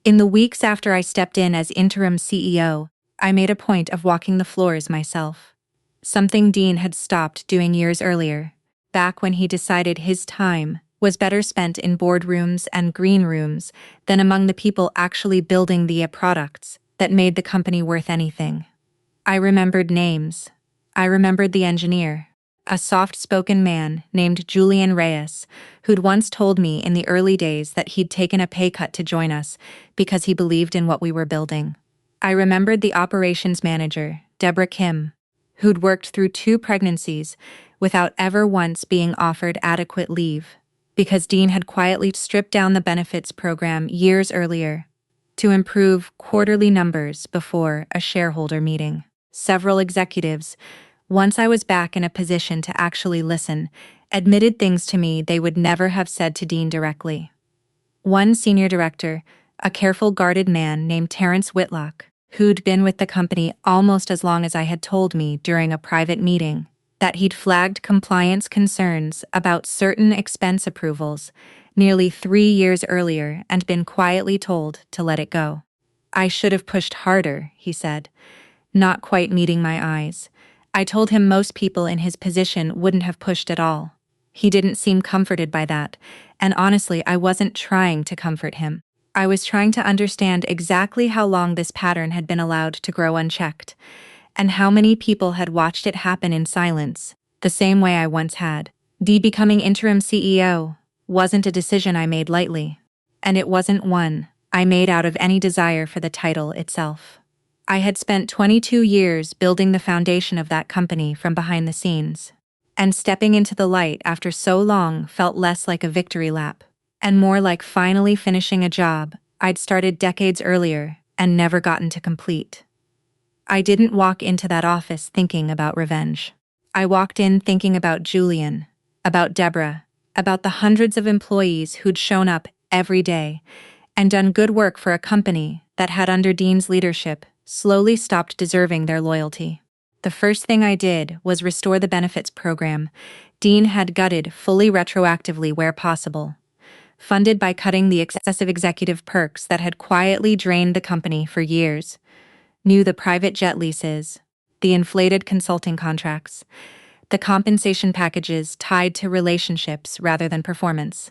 In the weeks after I stepped in as interim CEO, I made a point of walking the floors myself. Something Dean had stopped doing years earlier, back when he decided his time was better spent in boardrooms and green rooms than among the people actually building the products that made the company worth anything. I remembered names. I remembered the engineer, a soft-spoken man named Julian Reyes, who'd once told me in the early days that he'd taken a pay cut to join us because he believed in what we were building. I remembered the operations manager, Deborah Kim, who'd worked through 2 pregnancies without ever once being offered adequate leave, because Dean had quietly stripped down the benefits program years earlier to improve quarterly numbers before a shareholder meeting. Several executives, once I was back in a position to actually listen, admitted things to me they would never have said to Dean directly. One senior director, a careful, guarded man named Terrence Whitlock, who'd been with the company almost as long as I had told me during a private meeting, that he'd flagged compliance concerns about certain expense approvals nearly 3 years earlier and been quietly told to let it go. I should have pushed harder, he said, not quite meeting my eyes. I told him most people in his position wouldn't have pushed at all. He didn't seem comforted by that, and honestly, I wasn't trying to comfort him. I was trying to understand exactly how long this pattern had been allowed to grow unchecked, and how many people had watched it happen in silence, the same way I once had. Becoming interim CEO wasn't a decision I made lightly, and it wasn't one I made out of any desire for the title itself. I had spent 22 years building the foundation of that company from behind the scenes, and stepping into the light after so long felt less like a victory lap, and more like finally finishing a job I'd started decades earlier and never gotten to complete. I didn't walk into that office thinking about revenge. I walked in thinking about Julian, about Deborah, about the hundreds of employees who'd shown up every day and done good work for a company that had, under Dean's leadership, slowly stopped deserving their loyalty. The first thing I did was restore the benefits program Dean had gutted fully retroactively where possible, funded by cutting the excessive executive perks that had quietly drained the company for years. Knew the private jet leases, the inflated consulting contracts, the compensation packages tied to relationships rather than performance.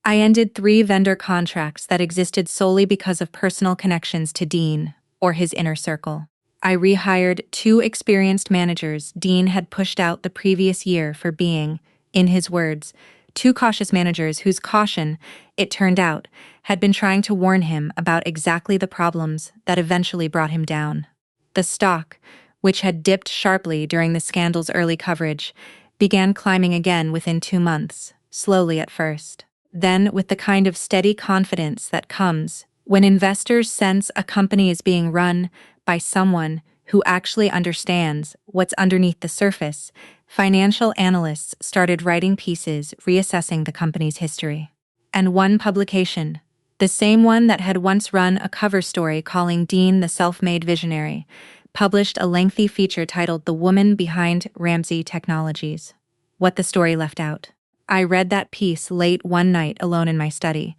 I ended 3 vendor contracts that existed solely because of personal connections to Dean or his inner circle. I rehired 2 experienced managers Dean had pushed out the previous year for being, in his words, 2 cautious managers whose caution, it turned out, had been trying to warn him about exactly the problems that eventually brought him down. The stock, which had dipped sharply during the scandal's early coverage, began climbing again within 2 months, slowly at first. Then, with the kind of steady confidence that comes when investors sense a company is being run by someone who actually understands what's underneath the surface, financial analysts started writing pieces reassessing the company's history. And one publication, the same one that had once run a cover story calling Dean the self-made visionary, published a lengthy feature titled "The Woman Behind Ramsey Technologies." What the story left out. I read that piece late one night alone in my study,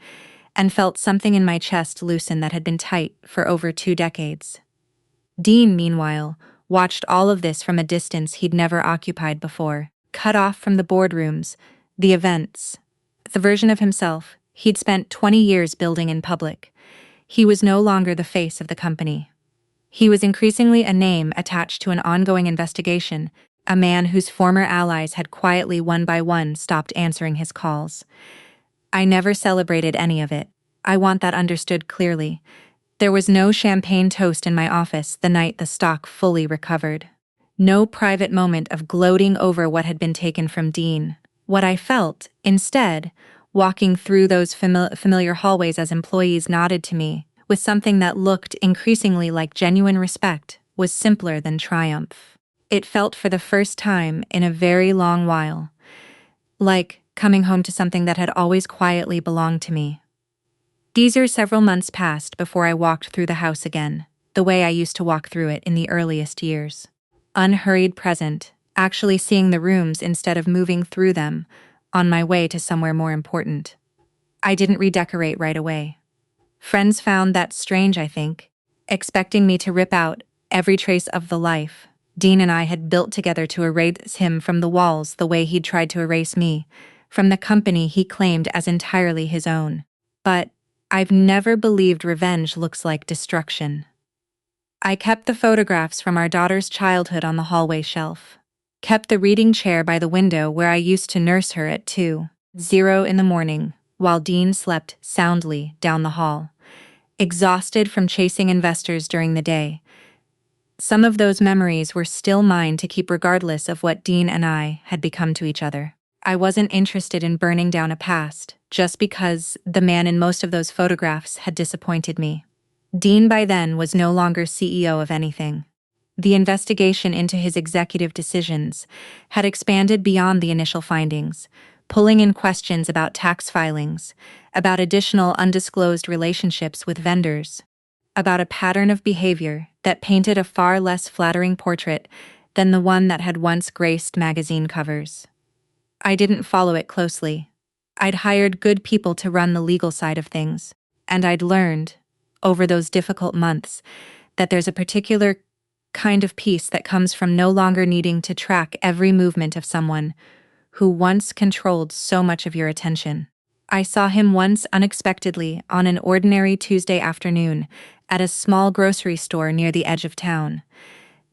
and felt something in my chest loosen that had been tight for over 2 decades. Dean, meanwhile, watched all of this from a distance he'd never occupied before, cut off from the boardrooms, the events, the version of himself he'd spent 20 years building in public. He was no longer the face of the company. He was increasingly a name attached to an ongoing investigation, a man whose former allies had quietly one by one stopped answering his calls. I never celebrated any of it. I want that understood clearly. There was no champagne toast in my office the night the stock fully recovered. No private moment of gloating over what had been taken from Dean. What I felt, instead, walking through those familiar hallways as employees nodded to me, with something that looked increasingly like genuine respect, was simpler than triumph. It felt for the first time in a very long while, like coming home to something that had always quietly belonged to me. Several months passed before I walked through the house again, the way I used to walk through it in the earliest years. Unhurried, present, actually seeing the rooms instead of moving through them, on my way to somewhere more important. I didn't redecorate right away. Friends found that strange, I think, expecting me to rip out every trace of the life Dean and I had built together to erase him from the walls the way he'd tried to erase me, from the company he claimed as entirely his own. But I've never believed revenge looks like destruction. I kept the photographs from our daughter's childhood on the hallway shelf. Kept the reading chair by the window where I used to nurse her at 2:00 in the morning, while Dean slept soundly down the hall, exhausted from chasing investors during the day. Some of those memories were still mine to keep regardless of what Dean and I had become to each other. I wasn't interested in burning down a past, just because the man in most of those photographs had disappointed me. Dean by then was no longer CEO of anything. The investigation into his executive decisions had expanded beyond the initial findings, pulling in questions about tax filings, about additional undisclosed relationships with vendors, about a pattern of behavior that painted a far less flattering portrait than the one that had once graced magazine covers. I didn't follow it closely. I'd hired good people to run the legal side of things, and I'd learned, over those difficult months, that there's a particular kind of peace that comes from no longer needing to track every movement of someone who once controlled so much of your attention. I saw him once unexpectedly on an ordinary Tuesday afternoon at a small grocery store near the edge of town,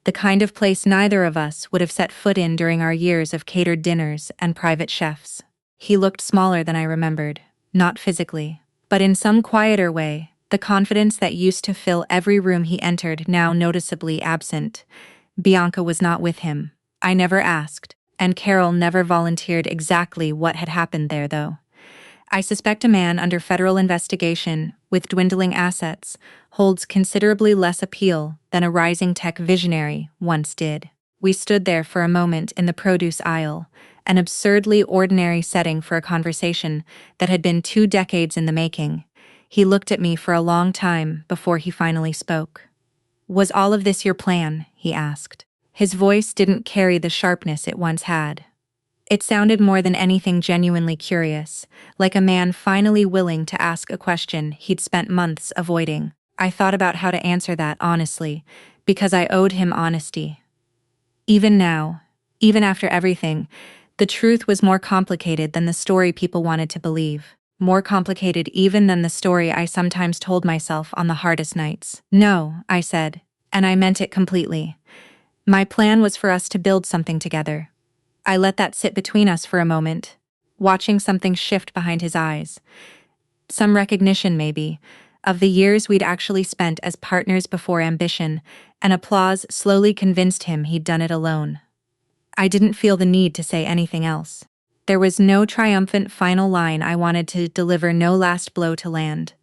the kind of place neither of us would have set foot in during our years of catered dinners and private chefs. He looked smaller than I remembered, not physically, but in some quieter way, the confidence that used to fill every room he entered now noticeably absent. Bianca was not with him. I never asked, and Carol never volunteered exactly what had happened there, though. I suspect a man under federal investigation, with dwindling assets, holds considerably less appeal than a rising tech visionary once did. We stood there for a moment in the produce aisle, an absurdly ordinary setting for a conversation that had been 2 decades in the making. He looked at me for a long time before he finally spoke. "Was all of this your plan?" he asked. His voice didn't carry the sharpness it once had. It sounded more than anything genuinely curious, like a man finally willing to ask a question he'd spent months avoiding. I thought about how to answer that honestly, because I owed him honesty. Even now, even after everything, the truth was more complicated than the story people wanted to believe. More complicated even than the story I sometimes told myself on the hardest nights. "No," I said, and I meant it completely. "My plan was for us to build something together." I let that sit between us for a moment, watching something shift behind his eyes. Some recognition, maybe, of the years we'd actually spent as partners before ambition, and applause slowly convinced him he'd done it alone. I didn't feel the need to say anything else. There was no triumphant final line I wanted to deliver, no last blow to land.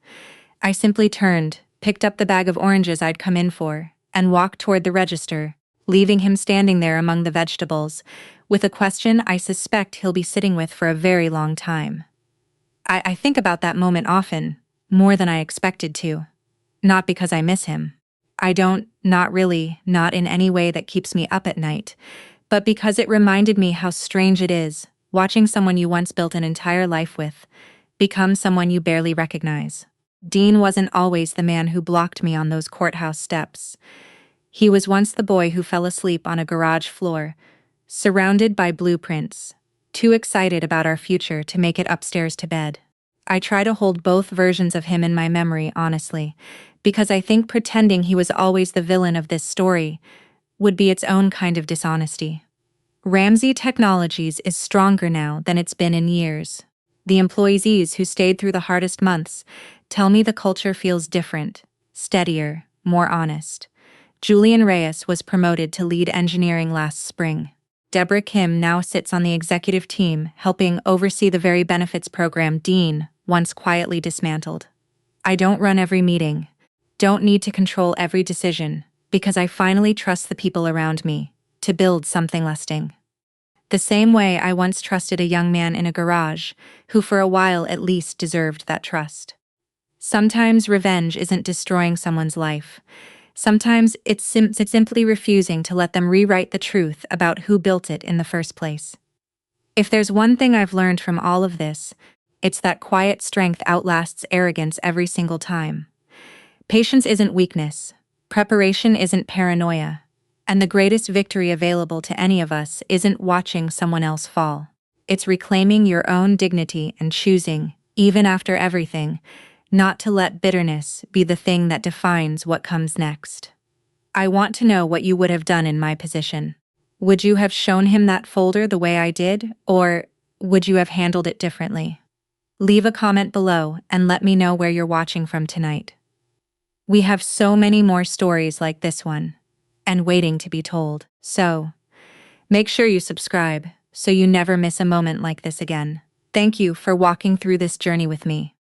I simply turned, picked up the bag of oranges I'd come in for, and walked toward the register, leaving him standing there among the vegetables, with a question I suspect he'll be sitting with for a very long time. I think about that moment often, more than I expected to. Not because I miss him. I don't, not really, not in any way that keeps me up at night, but because it reminded me how strange it is, watching someone you once built an entire life with, become someone you barely recognize. Dean wasn't always the man who blocked me on those courthouse steps. He was once the boy who fell asleep on a garage floor, surrounded by blueprints, too excited about our future to make it upstairs to bed. I try to hold both versions of him in my memory, honestly, because I think pretending he was always the villain of this story would be its own kind of dishonesty. Ramsey Technologies is stronger now than it's been in years. The employees who stayed through the hardest months tell me the culture feels different, steadier, more honest. Julian Reyes was promoted to lead engineering last spring. Deborah Kim now sits on the executive team, helping oversee the very benefits program Dean once quietly dismantled. I don't run every meeting, don't need to control every decision, because I finally trust the people around me to build something lasting. The same way I once trusted a young man in a garage, who for a while at least deserved that trust. Sometimes revenge isn't destroying someone's life. Sometimes it's simply refusing to let them rewrite the truth about who built it in the first place. If there's one thing I've learned from all of this, it's that quiet strength outlasts arrogance every single time. Patience isn't weakness. Preparation isn't paranoia. And the greatest victory available to any of us isn't watching someone else fall. It's reclaiming your own dignity and choosing, even after everything, not to let bitterness be the thing that defines what comes next. I want to know what you would have done in my position. Would you have shown him that folder the way I did, or would you have handled it differently? Leave a comment below and let me know where you're watching from tonight. We have so many more stories like this one, and waiting to be told. So, make sure you subscribe so you never miss a moment like this again. Thank you for walking through this journey with me.